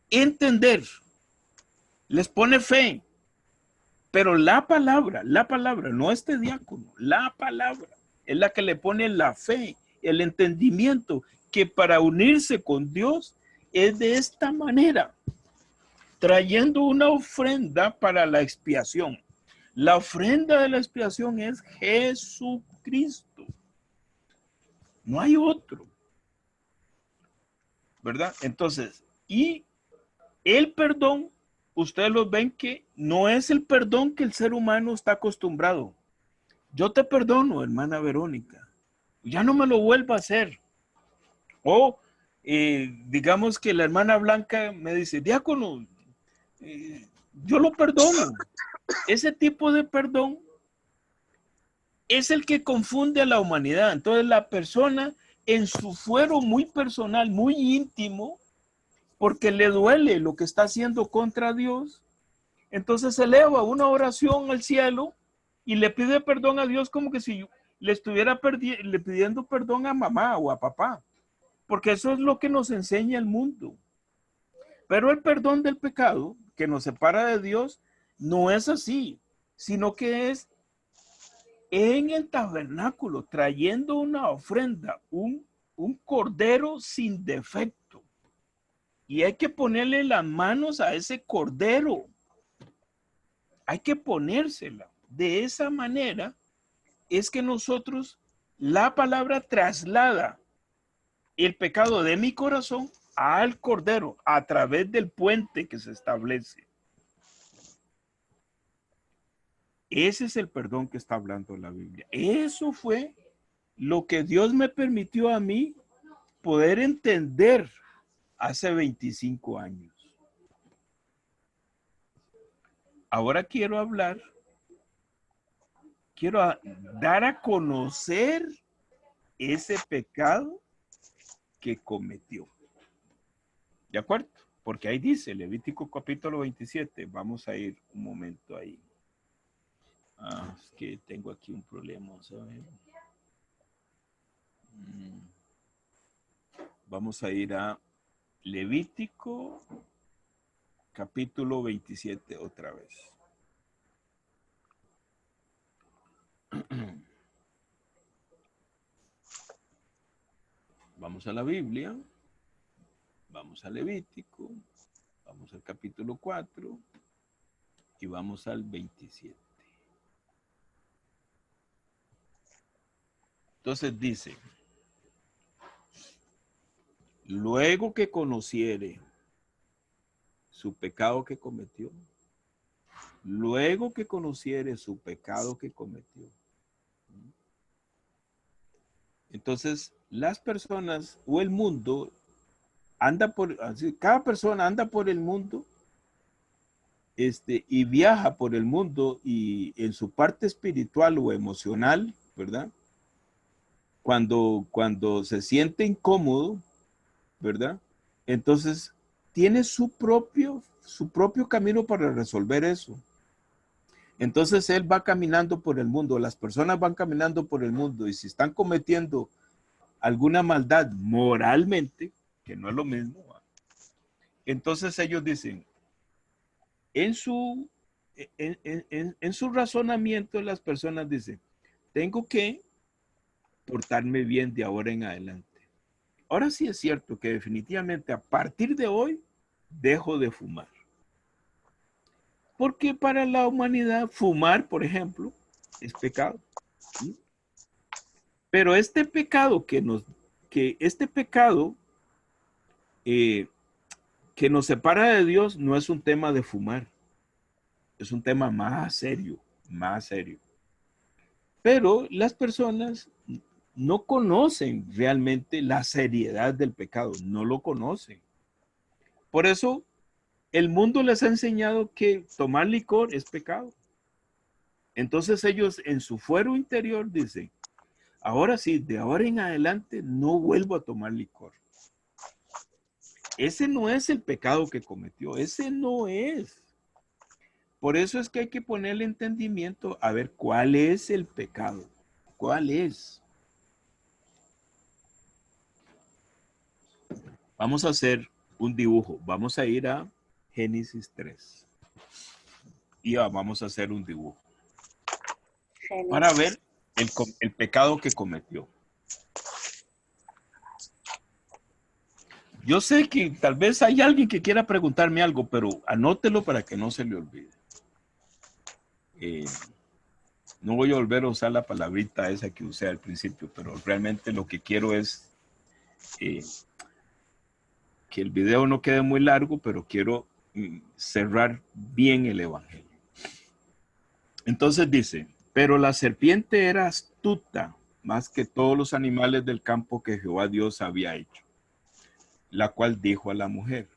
entender, les pone fe. Pero la palabra, no este diácono, la palabra es la que le pone la fe, el entendimiento, que para unirse con Dios es de esta manera, trayendo una ofrenda para la expiación. La ofrenda de la expiación es Jesucristo. No hay otro, ¿verdad? Entonces, y el perdón, ustedes lo ven que no es el perdón que el ser humano está acostumbrado. Yo te perdono, hermana Verónica. Ya no me lo vuelva a hacer. O digamos que la hermana Blanca me dice, diácono, yo lo perdono. Ese tipo de perdón es el que confunde a la humanidad. Entonces la persona en su fuero muy personal, muy íntimo, porque le duele lo que está haciendo contra Dios, entonces eleva una oración al cielo y le pide perdón a Dios como que si le estuviera le pidiendo perdón a mamá o a papá, porque eso es lo que nos enseña el mundo. Pero el perdón del pecado que nos separa de Dios no es así, sino que es en el tabernáculo, trayendo una ofrenda, un cordero sin defecto. Y hay que ponerle las manos a ese cordero. Hay que ponérsela. De esa manera es que nosotros, la palabra traslada el pecado de mi corazón al cordero a través del puente que se establece. Ese es el perdón que está hablando la Biblia. Eso fue lo que Dios me permitió a mí poder entender hace 25 años. Ahora quiero dar a conocer ese pecado que cometió. ¿De acuerdo? Porque ahí dice, Levítico capítulo 27. Vamos a ir un momento ahí. Es que tengo aquí un problema, ¿sabes? Vamos a ir a Levítico capítulo 27 otra vez. Vamos a la Biblia, vamos a Levítico, vamos al capítulo 4 y vamos al 27. Entonces dice, luego que conociere su pecado que cometió, luego que conociere su pecado que cometió. Entonces, las personas o el mundo cada persona anda por el mundo y viaja por el mundo y en su parte espiritual o emocional, ¿verdad? Cuando se siente incómodo, ¿verdad? Entonces, tiene su propio camino para resolver eso. Entonces, él va caminando por el mundo, las personas van caminando por el mundo y si están cometiendo alguna maldad moralmente, que no es lo mismo, entonces ellos dicen, en su razonamiento las personas dicen, tengo que portarme bien de ahora en adelante. Ahora sí es cierto que definitivamente a partir de hoy dejo de fumar. Porque para la humanidad fumar, por ejemplo, es pecado. ¿Sí? Pero este pecado que nos separa de Dios no es un tema de fumar. Es un tema más serio, más serio. Pero las personas no conocen realmente la seriedad del pecado, no lo conocen. Por eso el mundo les ha enseñado que tomar licor es pecado. Entonces ellos en su fuero interior dicen, ahora sí, de ahora en adelante no vuelvo a tomar licor. Ese no es el pecado que cometió, ese no es. Por eso es que hay que ponerle entendimiento a ver cuál es el pecado, cuál es. Vamos a hacer un dibujo, vamos a ir a Génesis 3 y vamos a hacer un dibujo para ver el pecado que cometió. Yo sé que tal vez hay alguien que quiera preguntarme algo, pero anótelo para que no se le olvide. No voy a volver a usar la palabrita esa que usé al principio, pero realmente lo que quiero es que el video no quede muy largo, pero quiero cerrar bien el evangelio. Entonces dice, pero la serpiente era astuta más que todos los animales del campo que Jehová Dios había hecho, la cual dijo a la mujer,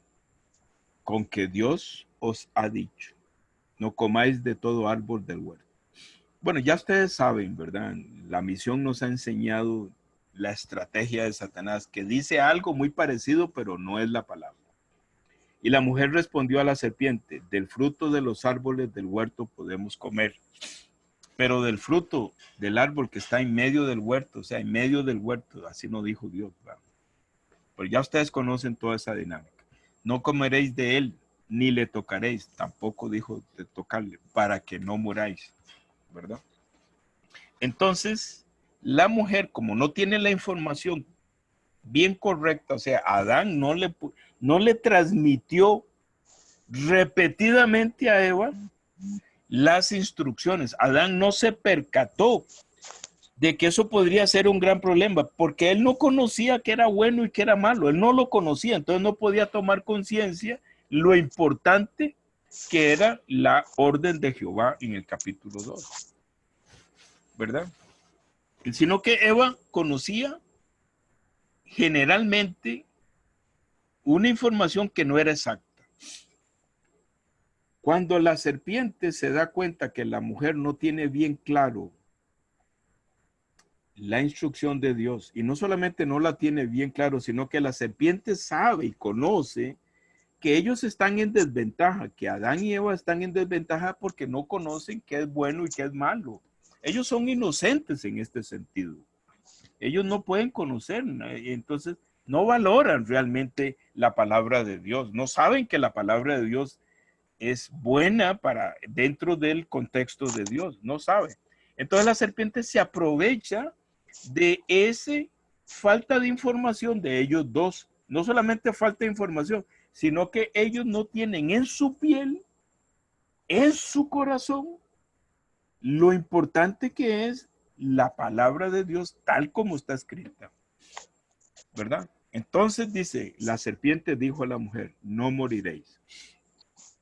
con que Dios os ha dicho, no comáis de todo árbol del huerto. Bueno, ya ustedes saben, ¿verdad? La misión nos ha enseñado la estrategia de Satanás, que dice algo muy parecido, pero no es la palabra. Y la mujer respondió a la serpiente, del fruto de los árboles del huerto podemos comer, pero del fruto del árbol que está en medio del huerto, o sea, en medio del huerto, así no dijo Dios, ¿verdad? Pero ya ustedes conocen toda esa dinámica. No comeréis de él, ni le tocaréis, tampoco dijo de tocarle, para que no muráis, ¿verdad? Entonces, la mujer, como no tiene la información bien correcta, o sea, Adán no le transmitió repetidamente a Eva las instrucciones. Adán no se percató de que eso podría ser un gran problema, porque él no conocía que era bueno y que era malo, él no lo conocía, entonces no podía tomar conciencia lo importante que era la orden de Jehová en el capítulo 2, ¿verdad? Sino que Eva conocía generalmente una información que no era exacta. Cuando la serpiente se da cuenta que la mujer no tiene bien claro la instrucción de Dios, y no solamente no la tiene bien claro, sino que la serpiente sabe y conoce que ellos están en desventaja, que Adán y Eva están en desventaja porque no conocen qué es bueno y qué es malo. Ellos son inocentes en este sentido. Ellos no pueden conocer, entonces no valoran realmente la palabra de Dios, no saben que la palabra de Dios es buena para dentro del contexto de Dios, no saben. Entonces la serpiente se aprovecha de ese falta de información de ellos dos, no solamente falta de información, sino que ellos no tienen en su piel, en su corazón, lo importante que es la palabra de Dios tal como está escrita, ¿verdad? Entonces dice, la serpiente dijo a la mujer, no moriréis,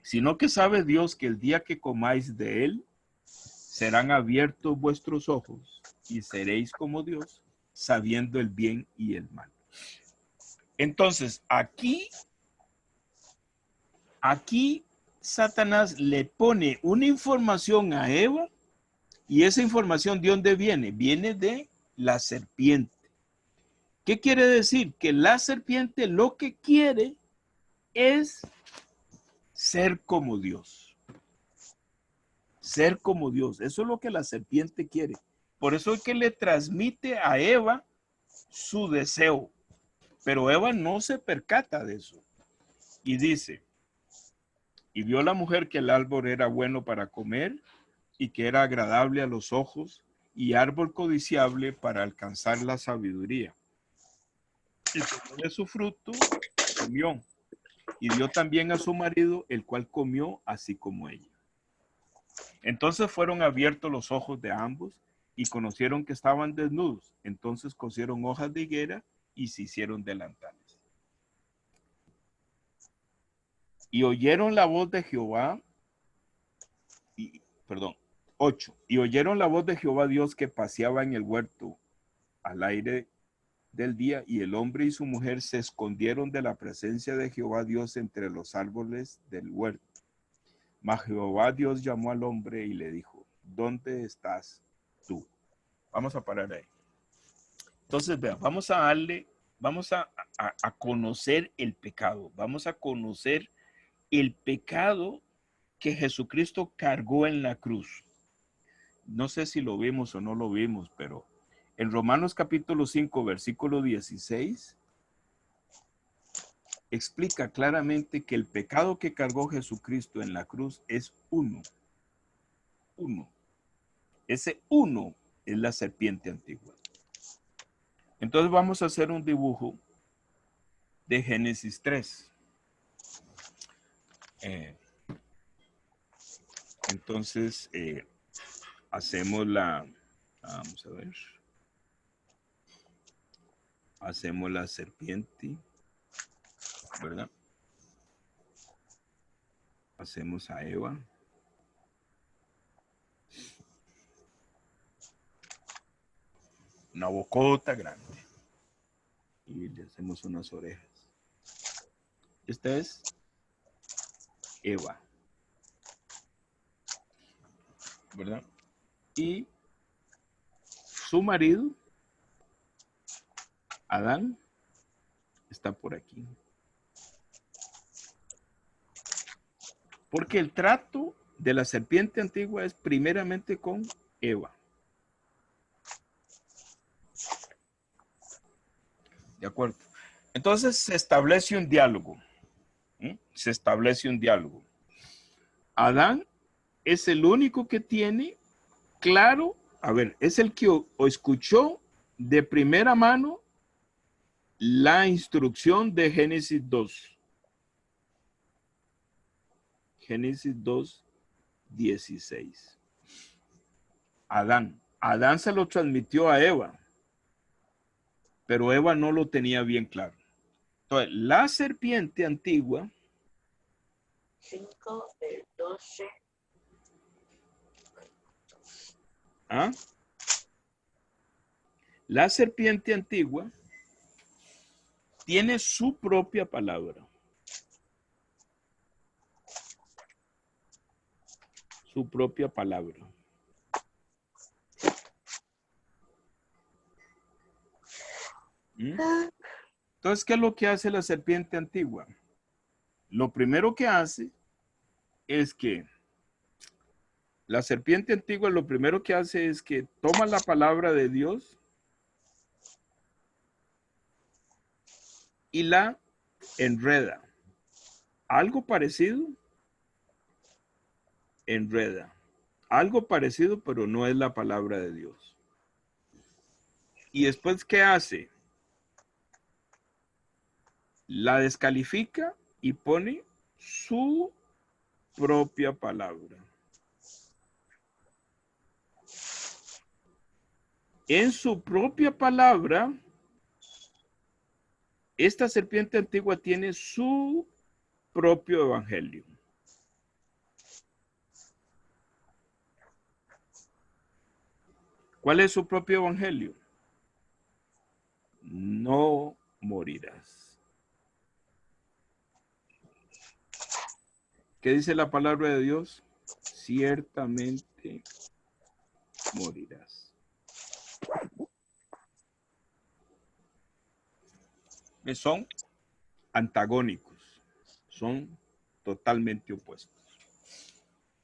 sino que sabe Dios que el día que comáis de él, serán abiertos vuestros ojos y seréis como Dios, sabiendo el bien y el mal. Entonces, aquí Satanás le pone una información a Eva, y esa información ¿de dónde viene? Viene de la serpiente. ¿Qué quiere decir? Que la serpiente lo que quiere es ser como Dios. Ser como Dios. Eso es lo que la serpiente quiere. Por eso es que le transmite a Eva su deseo. Pero Eva no se percata de eso. Y dice, y vio la mujer que el árbol era bueno para comer y que era agradable a los ojos y árbol codiciable para alcanzar la sabiduría. Y tomó de su fruto, comió, y dio también a su marido, el cual comió así como ella. Entonces fueron abiertos los ojos de ambos y conocieron que estaban desnudos. Entonces cosieron hojas de higuera y se hicieron delantales. Y oyeron la voz de Jehová, perdón, 8. Y oyeron la voz de Jehová Dios que paseaba en el huerto al aire del día, y el hombre y su mujer se escondieron de la presencia de Jehová Dios entre los árboles del huerto. Mas Jehová Dios llamó al hombre y le dijo, ¿dónde estás tú? Vamos a parar ahí. Entonces, vean, vamos a conocer el pecado. Vamos a conocer el pecado que Jesucristo cargó en la cruz. No sé si lo vimos o no lo vimos, pero en Romanos capítulo 5, versículo 16, explica claramente que el pecado que cargó Jesucristo en la cruz es uno. Uno. Ese uno es la serpiente antigua. Entonces vamos a hacer un dibujo de Génesis 3. Entonces hacemos vamos a ver, hacemos la serpiente, ¿verdad? Hacemos a Eva. Una bocota grande. Y le hacemos unas orejas. Esta es Eva, ¿verdad? Y su marido, Adán, está por aquí. Porque el trato de la serpiente antigua es primeramente con Eva. ¿De acuerdo? Entonces se establece un diálogo. Se establece un diálogo. Adán es el único que tiene claro, a ver, es el que escuchó de primera mano la instrucción de Génesis 2. Génesis 2, 16. Adán se lo transmitió a Eva, pero Eva no lo tenía bien claro. Entonces, la serpiente antigua, 5 del 12. ¿Ah? La serpiente antigua tiene su propia palabra. Su propia palabra. ¿Mm? Entonces, ¿qué es lo que hace la serpiente antigua? Lo primero que hace es que la serpiente antigua lo primero que hace es que toma la palabra de Dios y la enreda. Algo parecido, enreda. Algo parecido, pero no es la palabra de Dios. Y después, ¿qué hace? La descalifica y pone su propia palabra. En su propia palabra, esta serpiente antigua tiene su propio evangelio. ¿Cuál es su propio evangelio? No morirás. ¿Qué dice la palabra de Dios? Ciertamente morirás. Son antagónicos, son totalmente opuestos.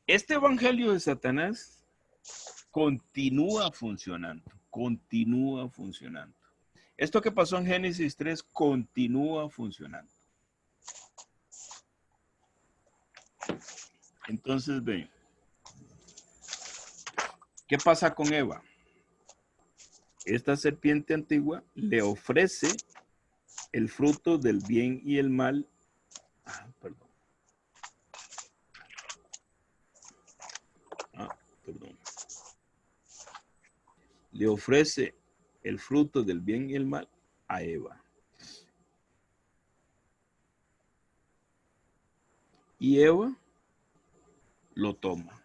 Este evangelio de Satanás continúa funcionando. Esto que pasó en Génesis 3 continúa funcionando. Entonces, ven, ¿qué pasa con Eva? Esta serpiente antigua le ofrece el fruto del bien y el mal. Perdón. Le ofrece el fruto del bien y el mal a Eva. Y Eva lo toma.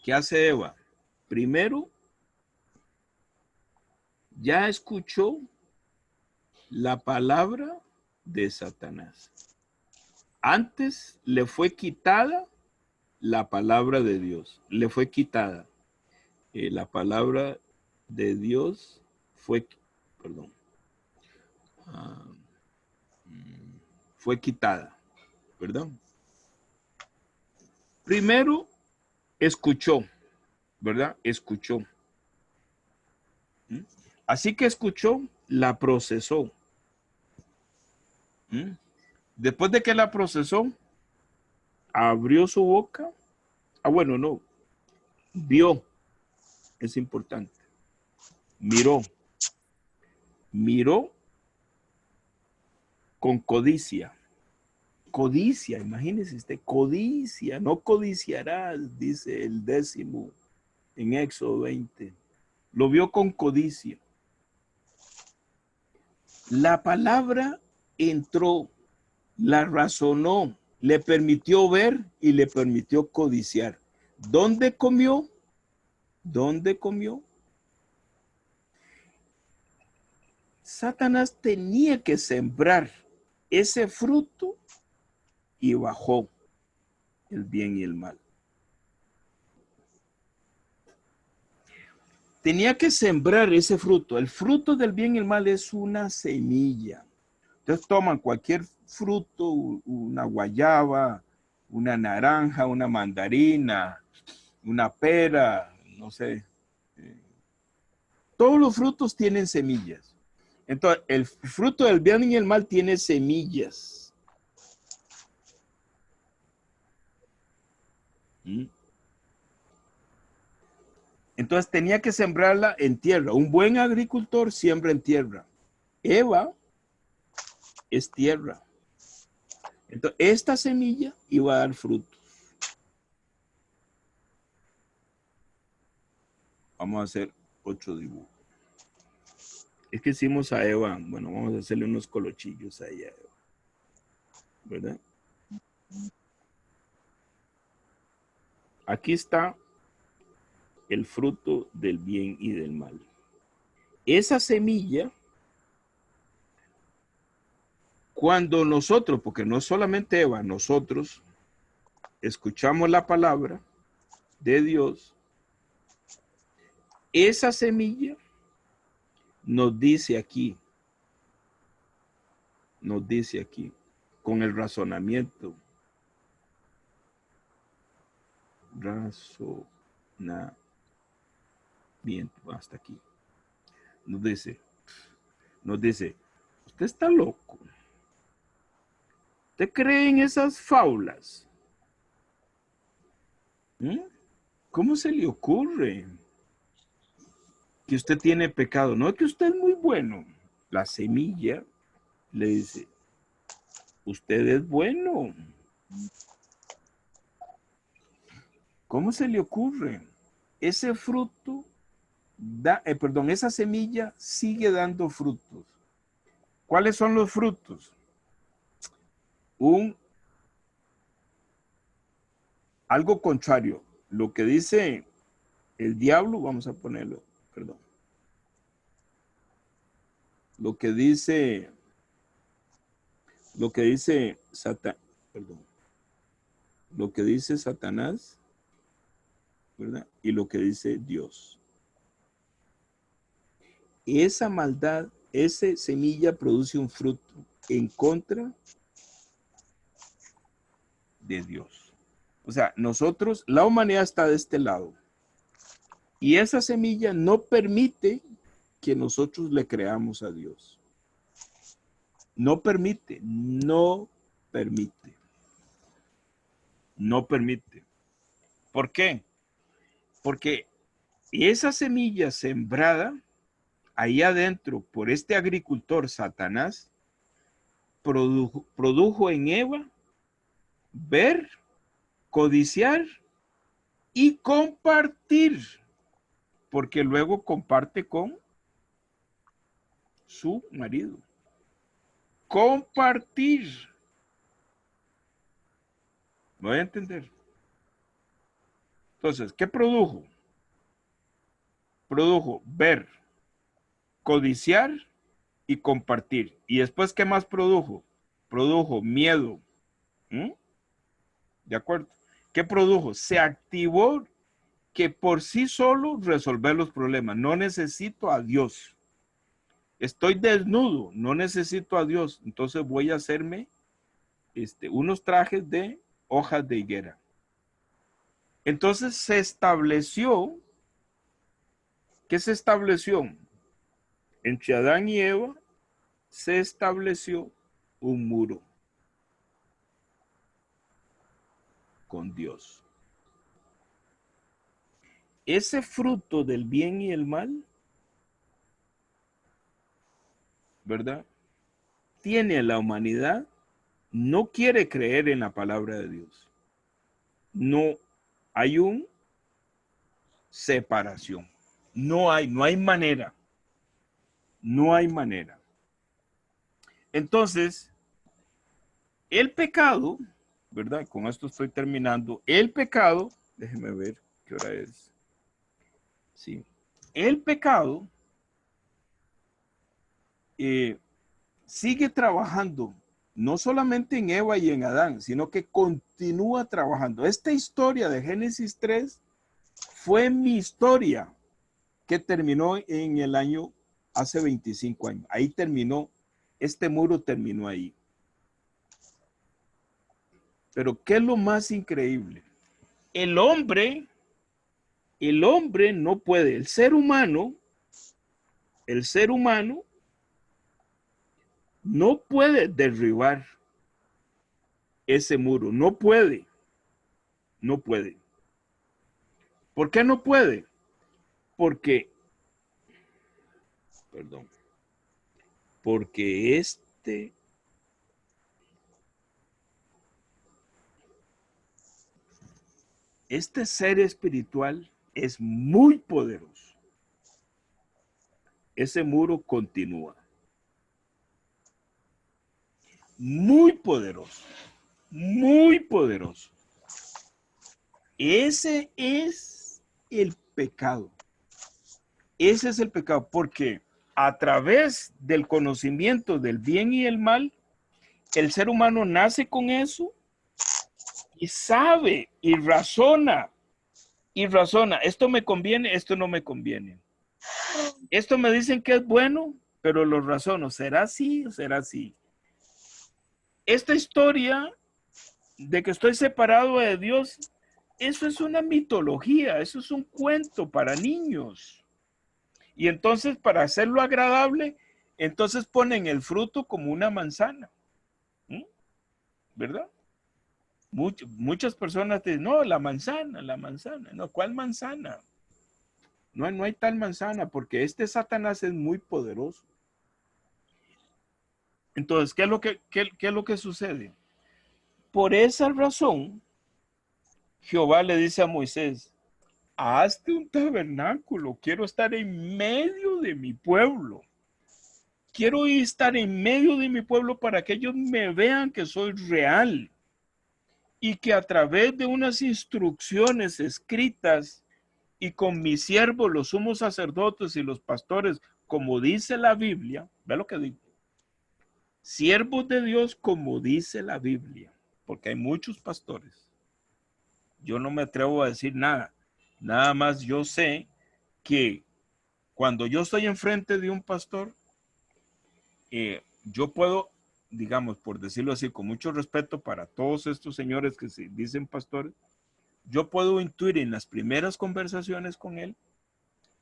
¿Qué hace Eva? Primero, ya escuchó la palabra de Satanás. Antes le fue quitada la palabra de Dios. Le fue quitada. La palabra de Dios fue, perdón, fue quitada. ¿Verdad? Primero escuchó, ¿verdad? Escuchó. Así que escuchó, la procesó. Después de que la procesó, abrió su boca. Bueno, no. Vio. Es importante. Miró. Miró con codicia. Codicia, imagínese usted, codicia. No codiciarás, dice el 10 en Éxodo 20. Lo vio con codicia. La palabra entró, la razonó, le permitió ver y le permitió codiciar. ¿Dónde comió? ¿Dónde comió? Satanás tenía que sembrar ese fruto y bajó el bien y el mal. Tenía que sembrar ese fruto. El fruto del bien y el mal es una semilla. Entonces toman cualquier fruto, una guayaba, una naranja, una mandarina, una pera, no sé. Todos los frutos tienen semillas. Entonces, el fruto del bien y el mal tiene semillas. Entonces tenía que sembrarla en tierra. Un buen agricultor siembra en tierra. Eva es tierra. Entonces, esta semilla iba a dar frutos. Vamos a hacer 8 dibujos. Es que hicimos a Eva, bueno, vamos a hacerle unos colochillos a ella. ¿verdad? Aquí está el fruto del bien y del mal. Esa semilla, cuando nosotros, porque no solamente Eva, nosotros escuchamos la palabra de Dios, esa semilla nos dice aquí, con el razonamiento, hasta aquí, nos dice, usted está loco, ¿usted cree en esas fábulas? ¿Cómo se le ocurre que usted tiene pecado? No es que usted es muy bueno. La semilla le dice, usted es bueno. ¿Cómo se le ocurre? Ese fruto esa semilla sigue dando frutos. ¿Cuáles son los frutos? Algo contrario. Lo que dice el diablo, vamos a ponerlo, perdón. Lo que dice Satanás, ¿verdad? Y lo que dice Dios. Esa maldad, esa semilla produce un fruto en contra de Dios. O sea, nosotros, la humanidad está de este lado. Y esa semilla no permite que nosotros le creamos a Dios. No permite. ¿Por qué? Porque esa semilla sembrada ahí adentro por este agricultor Satanás produjo en Eva ver, codiciar y compartir, porque luego comparte con su marido. Compartir. ¿Me voy a entender? Entonces, ¿qué produjo? Produjo ver, codiciar y compartir. ¿Y después qué más produjo? Produjo miedo. ¿De acuerdo? ¿Qué produjo? Se activó que por sí solo resolver los problemas. No necesito a Dios. Estoy desnudo, no necesito a Dios. Entonces voy a hacerme unos trajes de hojas de higuera. Entonces se estableció, ¿qué se estableció? Entre Adán y Eva se estableció un muro con Dios. Ese fruto del bien y el mal, ¿verdad? Tiene a la humanidad, no quiere creer en la palabra de Dios. No hay una separación. No hay manera. No hay manera. Entonces, el pecado, ¿verdad? Con esto estoy terminando. El pecado, déjeme ver qué hora es. Sí. El pecado sigue trabajando, no solamente en Eva y en Adán, sino que continúa trabajando. Esta historia de Génesis 3 fue mi historia que terminó en el año, hace 25 años. Ahí terminó, este muro terminó ahí. Pero ¿qué es lo más increíble? El hombre no puede, el ser humano no puede derribar ese muro, no puede. ¿Por qué no puede? Porque este ser espiritual es muy poderoso. Ese muro continúa. muy poderoso, muy poderoso. Ese es el pecado. Ese es el pecado, porque a través del conocimiento del bien y el mal, el ser humano nace con eso y sabe y razona. Y razona, esto me conviene, esto no me conviene. Esto me dicen que es bueno, pero lo razono. ¿Será así o será así? Esta historia de que estoy separado de Dios, eso es una mitología, eso es un cuento para niños. Y entonces, para hacerlo agradable, entonces ponen el fruto como una manzana. ¿Verdad? Muchas personas dicen, no, la manzana. No, ¿cuál manzana? No hay tal manzana, porque este Satanás es muy poderoso. Entonces, ¿qué es lo que sucede? Por esa razón, Jehová le dice a Moisés, hazte un tabernáculo, quiero estar en medio de mi pueblo. Quiero estar en medio de mi pueblo para que ellos me vean que soy real y que a través de unas instrucciones escritas y con mis siervos, los sumos sacerdotes y los pastores, como dice la Biblia, ve lo que digo, siervos de Dios como dice la Biblia, porque hay muchos pastores. Yo no me atrevo a decir nada, nada más yo sé que cuando yo estoy enfrente de un pastor, yo puedo, digamos, por decirlo así, con mucho respeto para todos estos señores que se dicen pastores, yo puedo intuir en las primeras conversaciones con él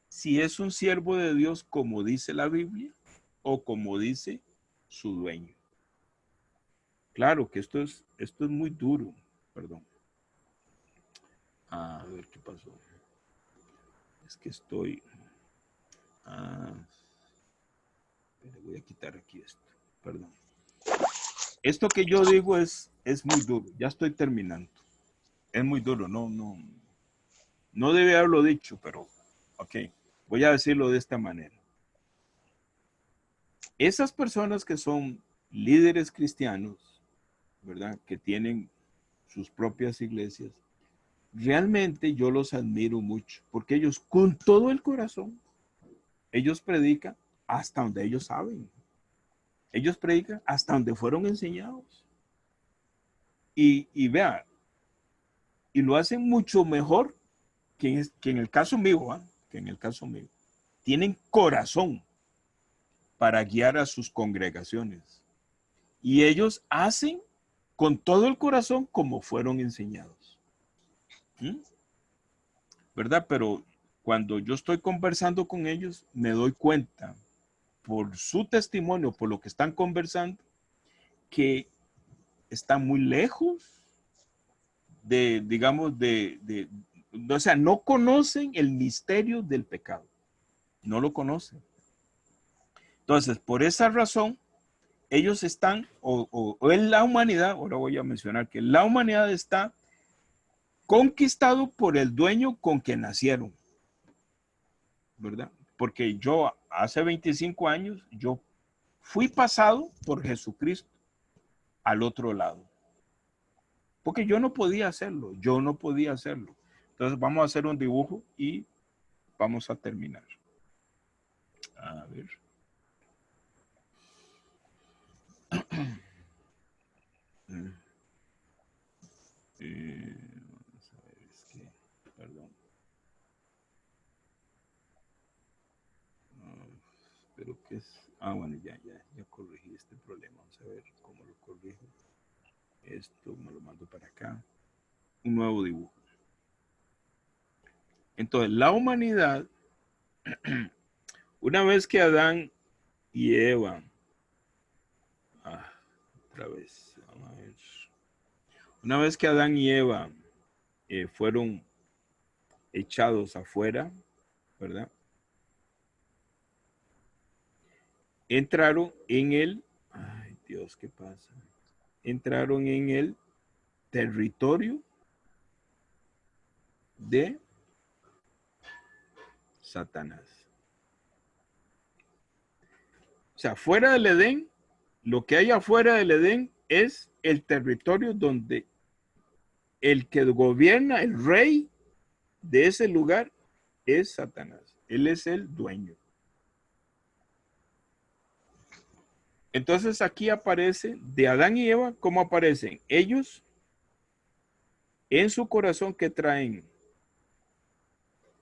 si es un siervo de Dios como dice la Biblia o como dice su dueño. Claro que esto es muy duro, perdón. A ver qué pasó. Es que estoy... le voy a quitar aquí esto, perdón. Esto que yo digo es muy duro, ya estoy terminando. Es muy duro, no debe haberlo dicho, pero ok, voy a decirlo de esta manera. Esas personas que son líderes cristianos, ¿verdad? Que tienen sus propias iglesias, realmente yo los admiro mucho, porque ellos con todo el corazón, ellos predican hasta donde ellos saben. Ellos predican hasta donde fueron enseñados. Y vea, y lo hacen mucho mejor que en el caso mío, que en el caso mío. Tienen corazón para guiar a sus congregaciones. Y ellos hacen con todo el corazón como fueron enseñados. ¿Verdad? Pero cuando yo estoy conversando con ellos, me doy cuenta por su testimonio, por lo que están conversando, que están muy lejos de, digamos, o sea, no conocen el misterio del pecado. No lo conocen. Entonces, por esa razón, ellos están, o en la humanidad, ahora voy a mencionar que la humanidad está conquistado por el dueño con que nacieron, ¿verdad? Porque yo hace 25 años, yo fui pasado por Jesucristo al otro lado. Porque yo no podía hacerlo. Entonces vamos a hacer un dibujo y vamos a terminar. A ver. Vamos a ver, es que, perdón. Pero que es, bueno, ya corregí este problema. Vamos a ver cómo lo corrijo. Esto me lo mando para acá. Un nuevo dibujo. Entonces, la humanidad, una vez que Adán y Eva, otra vez, vamos a ver. Una vez que Adán y Eva fueron echados afuera, ¿verdad? Entraron en el, ay Dios, ¿qué pasa? Entraron en el territorio de Satanás. O sea, fuera del Edén, Lo que hay afuera del Edén es el territorio donde el que gobierna, el rey de ese lugar, es Satanás. Él es el dueño. Entonces aquí aparece de Adán y Eva, ¿cómo aparecen? Ellos en su corazón que traen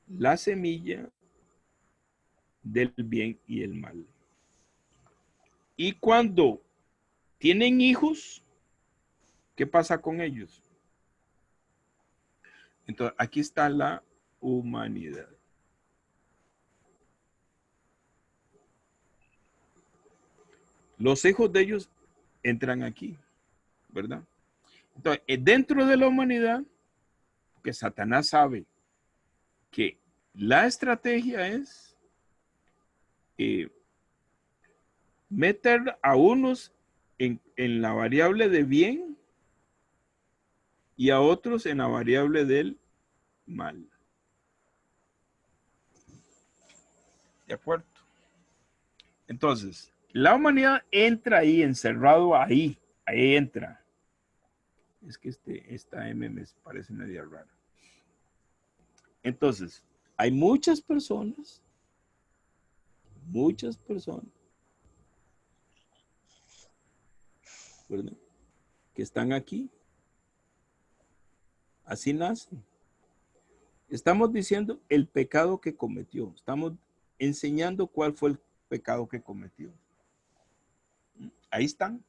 la semilla del bien y el mal. Y cuando tienen hijos, ¿qué pasa con ellos? Entonces, aquí está la humanidad. Los hijos de ellos entran aquí, ¿verdad? Entonces, dentro de la humanidad, que Satanás sabe que la estrategia es meter a unos en la variable de bien y a otros en la variable del mal. ¿De acuerdo? Entonces, la humanidad entra ahí, encerrado ahí entra. Es que esta M me parece media rara. Entonces, hay muchas personas, ¿verdad?, que están aquí. Así nacen. Estamos diciendo el pecado que cometió. Estamos enseñando cuál fue el pecado que cometió. Ahí están.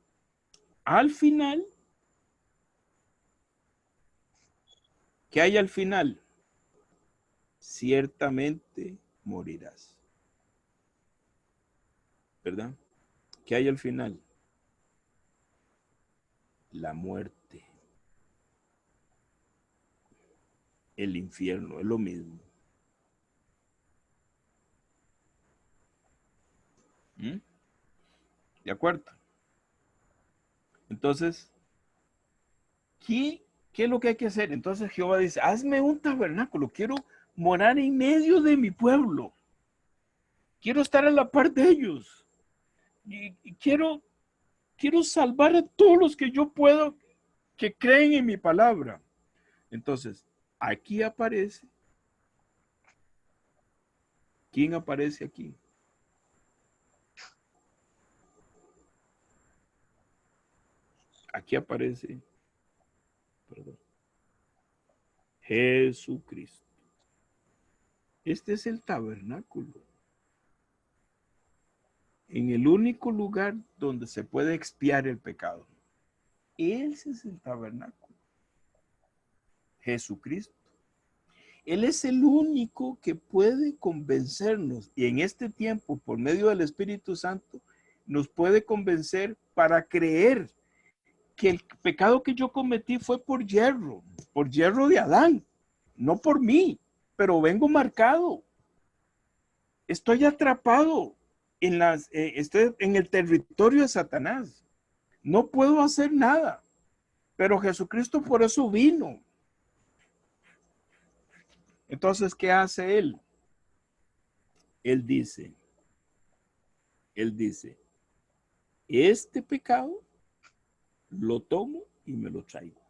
Al final, ¿qué hay al final? Ciertamente morirás. ¿Verdad? ¿Qué hay al final? La muerte. El infierno, es lo mismo. ¿De acuerdo? Entonces, ¿qué es lo que hay que hacer? Entonces Jehová dice, hazme un tabernáculo, quiero morar en medio de mi pueblo. Quiero estar a la par de ellos. Y quiero salvar a todos los que yo puedo, que creen en mi palabra. Entonces, aquí aparece. ¿Quién aparece aquí? Aquí aparece, perdón, Jesucristo. Este es el tabernáculo. En el único lugar donde se puede expiar el pecado. Ese es el tabernáculo. Jesucristo. Él es el único que puede convencernos, y en este tiempo, por medio del Espíritu Santo, nos puede convencer para creer que el pecado que yo cometí fue por yerro de Adán, no por mí, pero vengo marcado. Estoy atrapado estoy en el territorio de Satanás. No puedo hacer nada, pero Jesucristo por eso vino. Entonces, ¿qué hace él? Él dice, este pecado lo tomo y me lo traigo.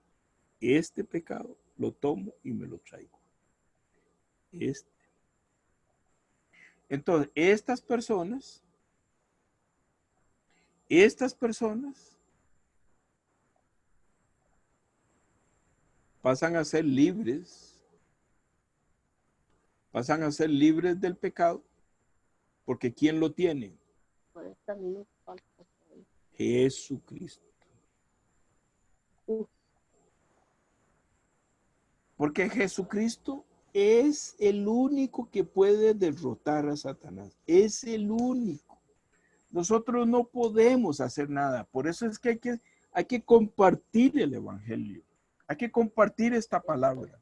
Este pecado lo tomo y me lo traigo. Entonces, estas personas pasan a ser libres del pecado, porque ¿quién lo tiene? Jesucristo. Porque Jesucristo es el único que puede derrotar a Satanás. Es el único. Nosotros no podemos hacer nada. Por eso es que hay que compartir el evangelio. Hay que compartir esta palabra.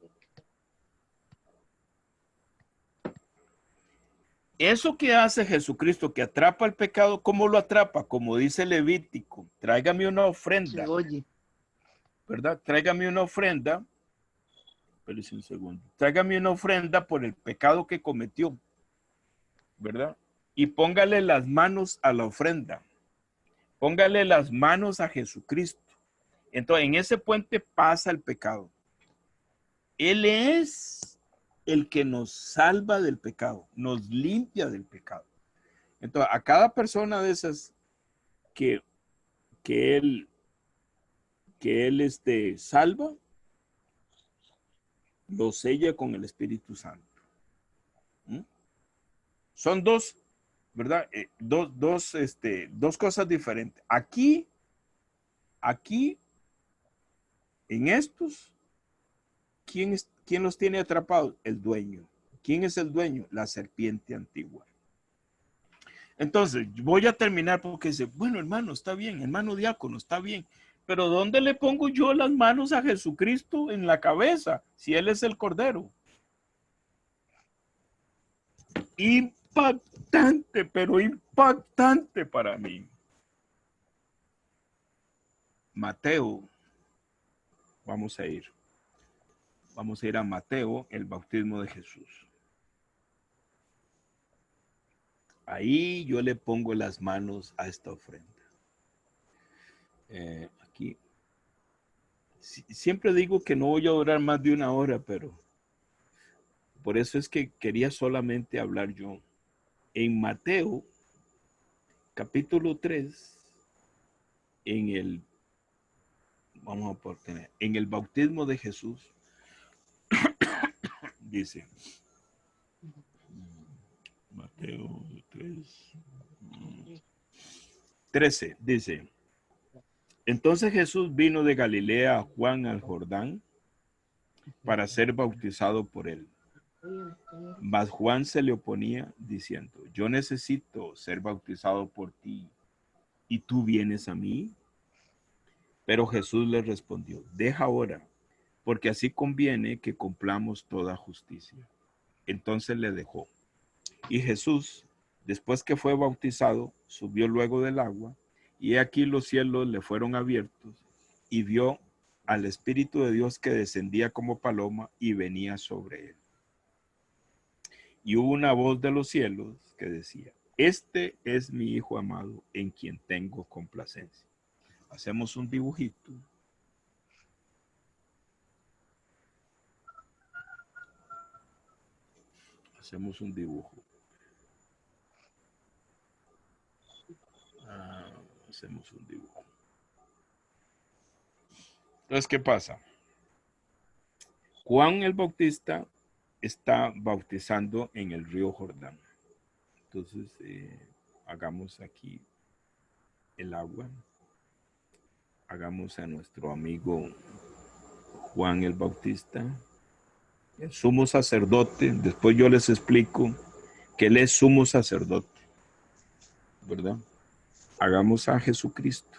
Eso que hace Jesucristo, que atrapa el pecado, ¿cómo lo atrapa? Como dice Levítico, tráigame una ofrenda. ¿Verdad? Tráigame una ofrenda. Espérese un segundo. Tráigame una ofrenda por el pecado que cometió. ¿Verdad? Y póngale las manos a la ofrenda. Póngale las manos a Jesucristo. Entonces, en ese puente pasa el pecado. Él es el que nos salva del pecado, nos limpia del pecado. Entonces, a cada persona de esas que él salva, lo sella con el Espíritu Santo. ¿Mm? Son dos, ¿verdad? Dos cosas diferentes. Aquí, en estos, ¿quién los tiene atrapados? El dueño. ¿Quién es el dueño? La serpiente antigua. Entonces, voy a terminar porque dice, bueno, hermano, está bien, hermano diácono, está bien, pero ¿dónde le pongo yo las manos a Jesucristo en la cabeza si Él es el Cordero? Impactante, pero impactante para mí. Mateo, vamos a ir a Mateo, el bautismo de Jesús. Ahí yo le pongo las manos a esta ofrenda. Aquí. Siempre digo que no voy a durar más de 1 hora, pero por eso es que quería solamente hablar yo. En Mateo, capítulo 3, vamos a poner, en el bautismo de Jesús, dice, Mateo 13, dice, entonces Jesús vino de Galilea a Juan al Jordán para ser bautizado por él. Mas Juan se le oponía diciendo, yo necesito ser bautizado por ti, ¿y tú vienes a mí? Pero Jesús le respondió, deja ahora, porque así conviene que cumplamos toda justicia. Entonces le dejó. Y Jesús, después que fue bautizado, subió luego del agua, y aquí los cielos le fueron abiertos, y vio al Espíritu de Dios que descendía como paloma y venía sobre él. Y hubo una voz de los cielos que decía, este es mi Hijo amado, en quien tengo complacencia. Hacemos un dibujito. Hacemos un dibujo. Hacemos un dibujo. Entonces, ¿qué pasa? Juan el Bautista está bautizando en el río Jordán. Entonces, hagamos aquí el agua. Hagamos a nuestro amigo Juan el Bautista, el sumo sacerdote. Después yo les explico que él es sumo sacerdote, ¿verdad? Hagamos a Jesucristo.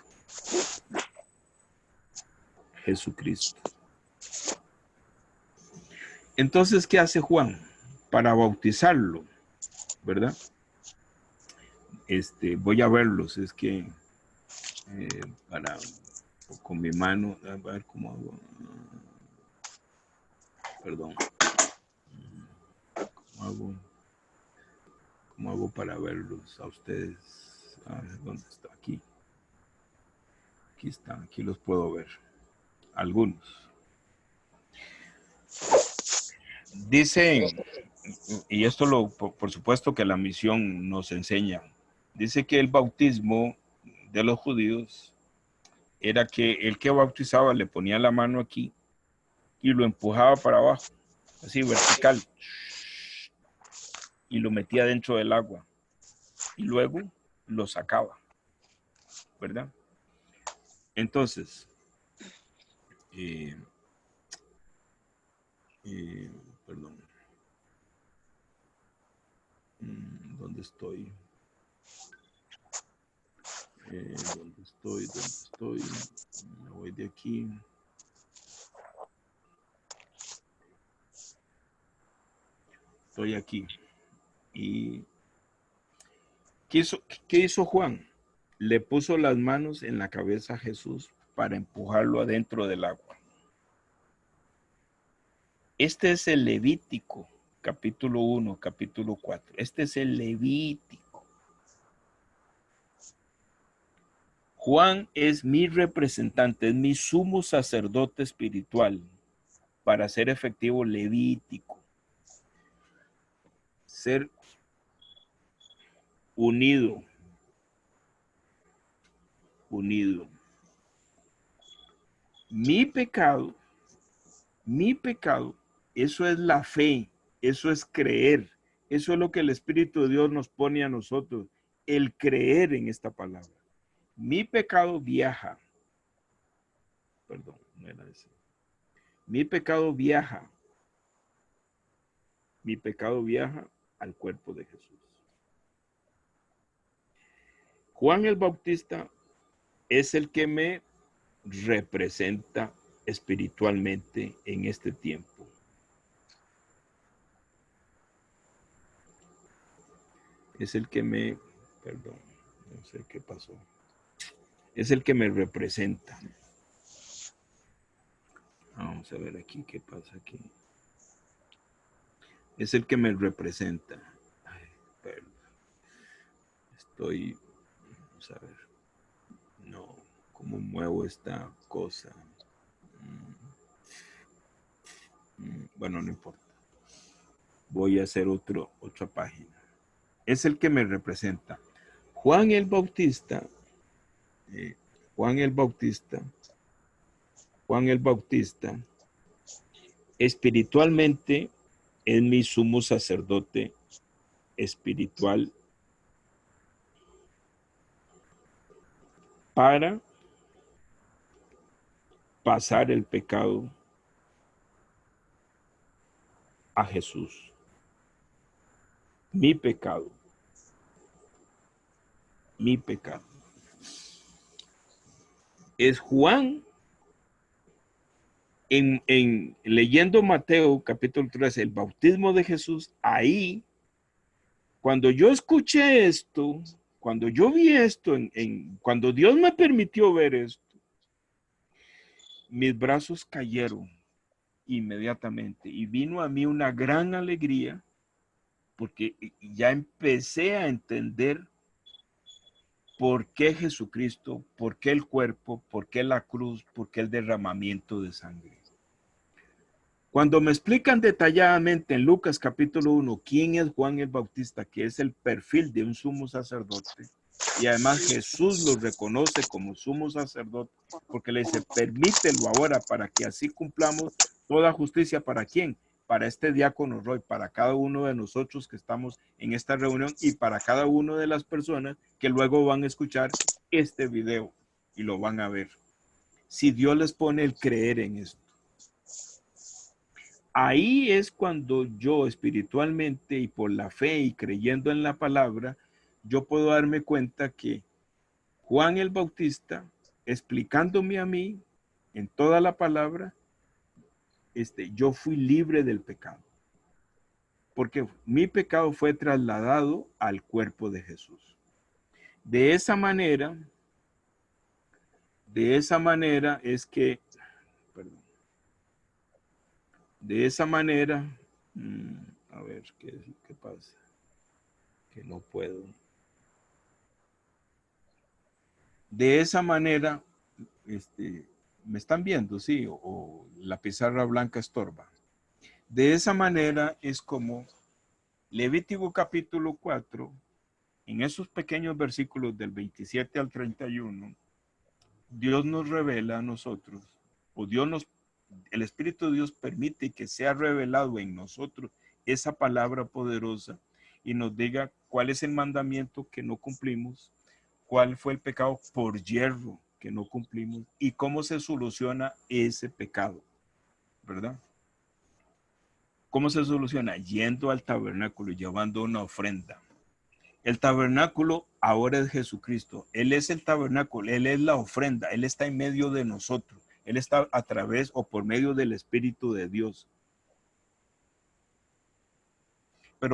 Jesucristo. Entonces, ¿qué hace Juan? Para bautizarlo, ¿verdad? Voy a verlos, es que con mi mano, a ver cómo hago. Perdón. ¿Cómo hago para verlos a ustedes? A ver, ¿dónde está? Aquí. Aquí están, aquí los puedo ver. Algunos. Dicen, y esto por supuesto que la misión nos enseña, dice que el bautismo de los judíos era que el que bautizaba le ponía la mano aquí y lo empujaba para abajo, así vertical, y lo metía dentro del agua y luego lo sacaba, ¿verdad? Entonces, perdón, ¿dónde estoy? ¿Dónde estoy? Me voy de aquí. Estoy aquí. ¿Y qué hizo Juan? Le puso las manos en la cabeza a Jesús para empujarlo adentro del agua. Este es el Levítico, capítulo 1, capítulo 4. Este es el Levítico. Juan es mi representante, es mi sumo sacerdote espiritual para ser efectivo levítico, ser unido. Mi pecado, eso es la fe, eso es creer, eso es lo que el Espíritu de Dios nos pone a nosotros, el creer en esta palabra. Mi pecado viaja, perdón, no era ese. Mi pecado viaja al cuerpo de Jesús. Juan el Bautista es el que me representa espiritualmente en este tiempo. Es el que me, perdón, no sé qué pasó. Es el que me representa. Vamos a ver aquí qué pasa aquí. Es el que me representa. Ay, perdón. Vamos a ver. No, ¿cómo muevo esta cosa? Bueno, no importa. Voy a hacer otra página. Es el que me representa. Juan el Bautista, espiritualmente es mi sumo sacerdote espiritual para pasar el pecado a Jesús. Mi pecado. Es Juan, leyendo Mateo capítulo 13, el bautismo de Jesús, ahí, cuando yo escuché esto, cuando yo vi esto, cuando Dios me permitió ver esto, mis brazos cayeron inmediatamente y vino a mí una gran alegría porque ya empecé a entender por qué Jesucristo, por qué el cuerpo, por qué la cruz, por qué el derramamiento de sangre. Cuando me explican detalladamente en Lucas capítulo 1 quién es Juan el Bautista, que es el perfil de un sumo sacerdote, y además Jesús lo reconoce como sumo sacerdote, porque le dice, permítelo ahora para que así cumplamos toda justicia. ¿Para quién? Para este diácono Roy, para cada uno de nosotros que estamos en esta reunión y para cada una de las personas que luego van a escuchar este video y lo van a ver. Si Dios les pone el creer en esto. Ahí es cuando yo espiritualmente y por la fe y creyendo en la palabra, yo puedo darme cuenta que Juan el Bautista, explicándome a mí en toda la palabra, yo fui libre del pecado. Porque mi pecado fue trasladado al cuerpo de Jesús. De esa manera es que, perdón, de esa manera, a ver, ¿qué pasa? Que no puedo. De esa manera, me están viendo, sí, o la pizarra blanca estorba. De esa manera es como Levítico capítulo 4, en esos pequeños versículos del 27 al 31, Dios nos revela a nosotros, o el Espíritu de Dios permite que sea revelado en nosotros esa palabra poderosa y nos diga cuál es el mandamiento que no cumplimos, cuál fue el pecado por yerro que no cumplimos y cómo se soluciona ese pecado, ¿verdad? ¿Cómo se soluciona? Yendo al tabernáculo y llevando una ofrenda. El tabernáculo ahora es Jesucristo. Él es el tabernáculo, Él es la ofrenda, Él está en medio de nosotros. Él está a través o por medio del Espíritu de Dios.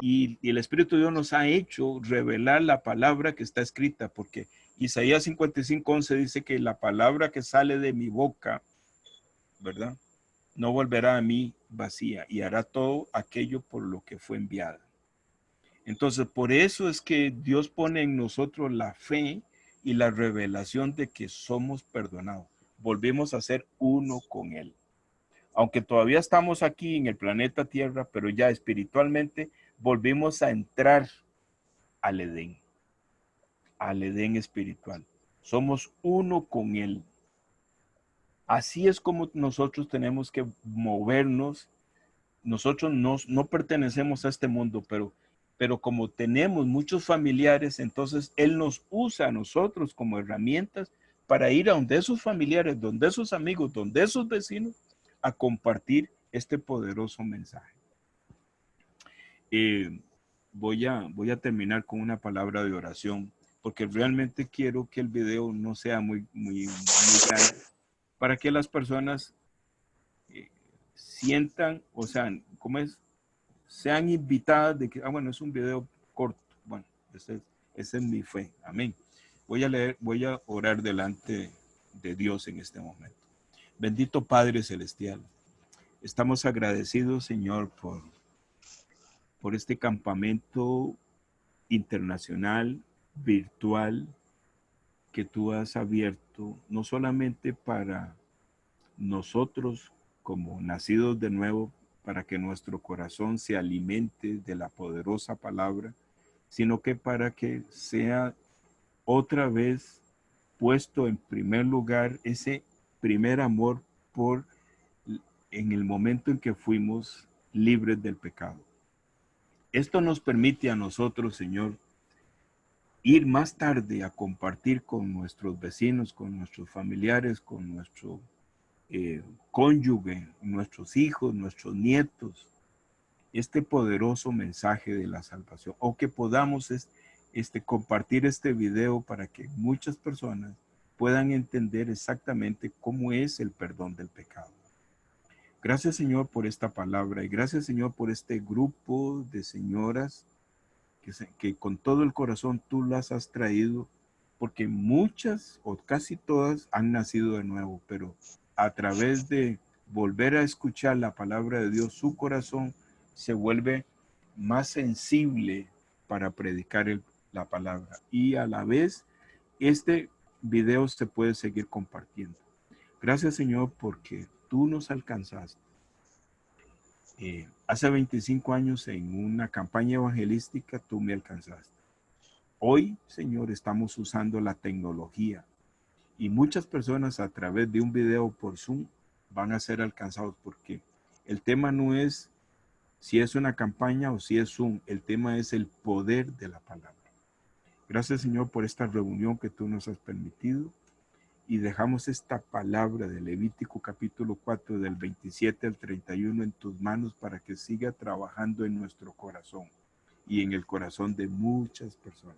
Y el Espíritu de Dios nos ha hecho revelar la palabra que está escrita, porque Isaías 55:11 dice que la palabra que sale de mi boca, ¿verdad? No volverá a mí vacía y hará todo aquello por lo que fue enviada. Entonces, por eso es que Dios pone en nosotros la fe y la revelación de que somos perdonados. Volvimos a ser uno con Él. Aunque todavía estamos aquí en el planeta Tierra, pero ya espiritualmente volvimos a entrar al Edén espiritual. Somos uno con Él. Así es como nosotros tenemos que movernos. Nosotros no pertenecemos a este mundo, pero como tenemos muchos familiares, entonces Él nos usa a nosotros como herramientas para ir a donde esos familiares, donde esos amigos, donde esos vecinos, a compartir este poderoso mensaje. Voy a terminar con una palabra de oración, porque realmente quiero que el video no sea muy grande, para que las personas sientan, o sea, ¿cómo es? Sean invitadas de que, bueno, es un video corto. Bueno, esa es mi fe. Amén. Voy a orar delante de Dios en este momento. Bendito Padre Celestial, estamos agradecidos, Señor, por este campamento internacional, virtual, que tú has abierto, no solamente para nosotros como nacidos de nuevo, para que nuestro corazón se alimente de la poderosa palabra, sino que para que sea otra vez puesto en primer lugar ese primer amor por en el momento en que fuimos libres del pecado. Esto nos permite a nosotros, Señor, ir más tarde a compartir con nuestros vecinos, con nuestros familiares, con nuestro cónyuge, nuestros hijos, nuestros nietos, este poderoso mensaje de la salvación, o que podamos compartir este video para que muchas personas puedan entender exactamente cómo es el perdón del pecado. Gracias, Señor, por esta palabra, y gracias, Señor, por este grupo de señoras que con todo el corazón tú las has traído, porque muchas o casi todas han nacido de nuevo, pero a través de volver a escuchar la palabra de Dios, su corazón se vuelve más sensible para predicar la palabra. Y a la vez, este video se puede seguir compartiendo. Gracias, Señor, porque tú nos alcanzaste. Hace 25 años en una campaña evangelística tú me alcanzaste. Hoy, Señor, estamos usando la tecnología y muchas personas a través de un video por Zoom van a ser alcanzados, porque el tema no es si es una campaña o si es Zoom, el tema es el poder de la palabra. Gracias, Señor, por esta reunión que tú nos has permitido, y dejamos esta palabra de Levítico capítulo 4 del 27 al 31 en tus manos para que siga trabajando en nuestro corazón y en el corazón de muchas personas.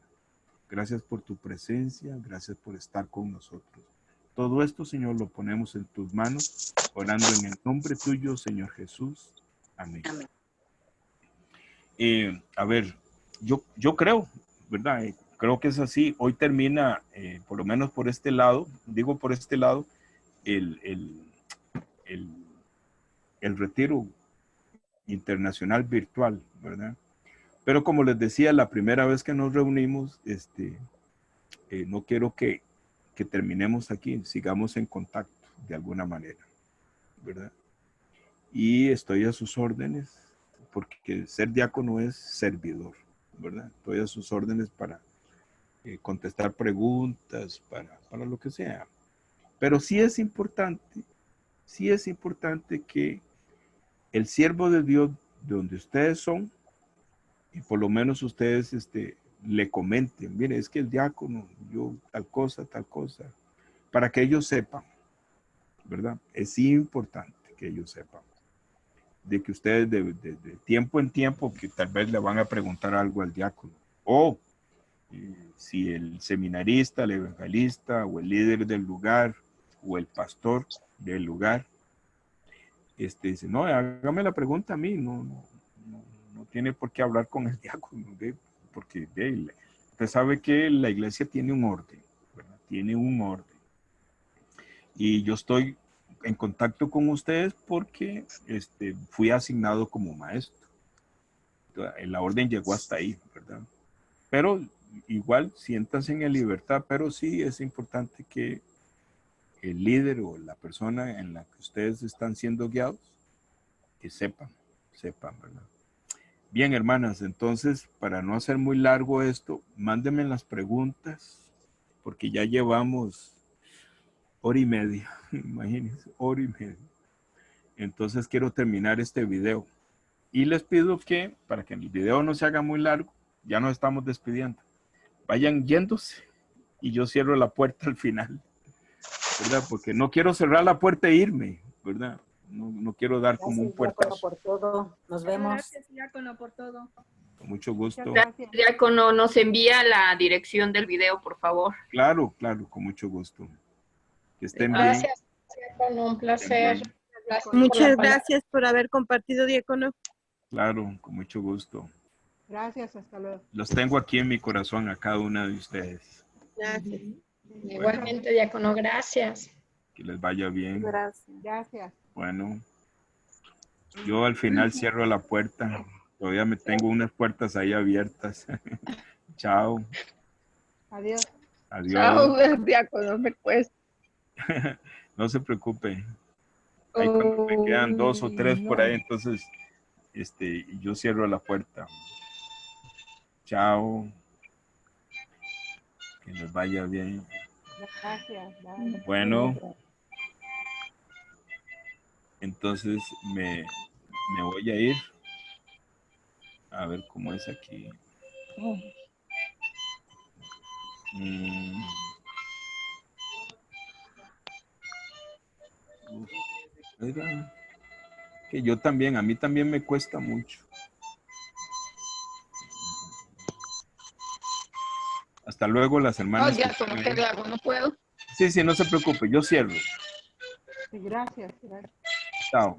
Gracias por tu presencia, gracias por estar con nosotros. Todo esto, Señor, lo ponemos en tus manos, orando en el nombre tuyo, Señor Jesús. Amén. Amén. A ver, yo creo, ¿verdad? Creo que es así. Hoy termina, por lo menos por este lado, digo por este lado, el retiro internacional virtual, ¿verdad? Pero como les decía, la primera vez que nos reunimos, no quiero que terminemos aquí, sigamos en contacto de alguna manera, ¿verdad? Y estoy a sus órdenes, porque ser diácono es servidor, ¿verdad? Estoy a sus órdenes para contestar preguntas, para lo que sea. Pero sí es importante que el siervo de Dios, de donde ustedes son, y por lo menos ustedes le comenten, mire, es que el diácono, yo tal cosa, para que ellos sepan, ¿verdad? Es importante que ellos sepan de que ustedes de tiempo en tiempo, que tal vez le van a preguntar algo al diácono, o si el seminarista, el evangelista, o el líder del lugar, o el pastor del lugar, dice, no, hágame la pregunta a mí, no tiene por qué hablar con el diácono, porque usted sabe que la iglesia tiene un orden, ¿verdad? Tiene un orden. Y yo estoy en contacto con ustedes porque fui asignado como maestro. La orden llegó hasta ahí, ¿verdad? Pero igual siéntanse en libertad, pero sí es importante que el líder o la persona en la que ustedes están siendo guiados, que sepan, ¿verdad? Bien, hermanas, entonces, para no hacer muy largo esto, mándenme las preguntas, porque ya llevamos hora y media, imagínense, hora y media. Entonces quiero terminar este video. Y les pido que, para que el video no se haga muy largo, ya nos estamos despidiendo. Vayan yéndose y yo cierro la puerta al final, ¿verdad? Porque no quiero cerrar la puerta e irme, ¿verdad? No quiero dar como un Gracias, diácono, puertazo. por todo. Nos vemos. Gracias, diácono, por todo. Con mucho gusto. Gracias, diácono. Nos envía la dirección del video, por favor. Claro, claro, con mucho gusto. Que estén bien. Gracias, diácono, un placer. Bien. Gracias por la Muchas palabra. gracias por haber compartido, diácono. Claro, con mucho gusto. Gracias, hasta luego. Los tengo aquí en mi corazón a cada una de ustedes. Gracias. Igualmente, diácono, gracias. Que les vaya bien. Gracias. Gracias. Bueno, yo al final cierro la puerta. Todavía me tengo unas puertas ahí abiertas. Chao. Adiós. Adiós. Chao, diácono, me cuesta. No se preocupe. Ahí cuando me quedan 2 o 3 por ahí, entonces yo cierro la puerta. Chao. Que les vaya bien. Gracias. Bye. Bueno, entonces me voy a ir. A ver cómo es aquí. Oiga, que yo también, a mí también me cuesta mucho. Hasta luego, las No, hermanas. diácono, ¿qué le hago? No puedo. Sí, no se preocupe, yo cierro. Sí, gracias. Gracias. Chao.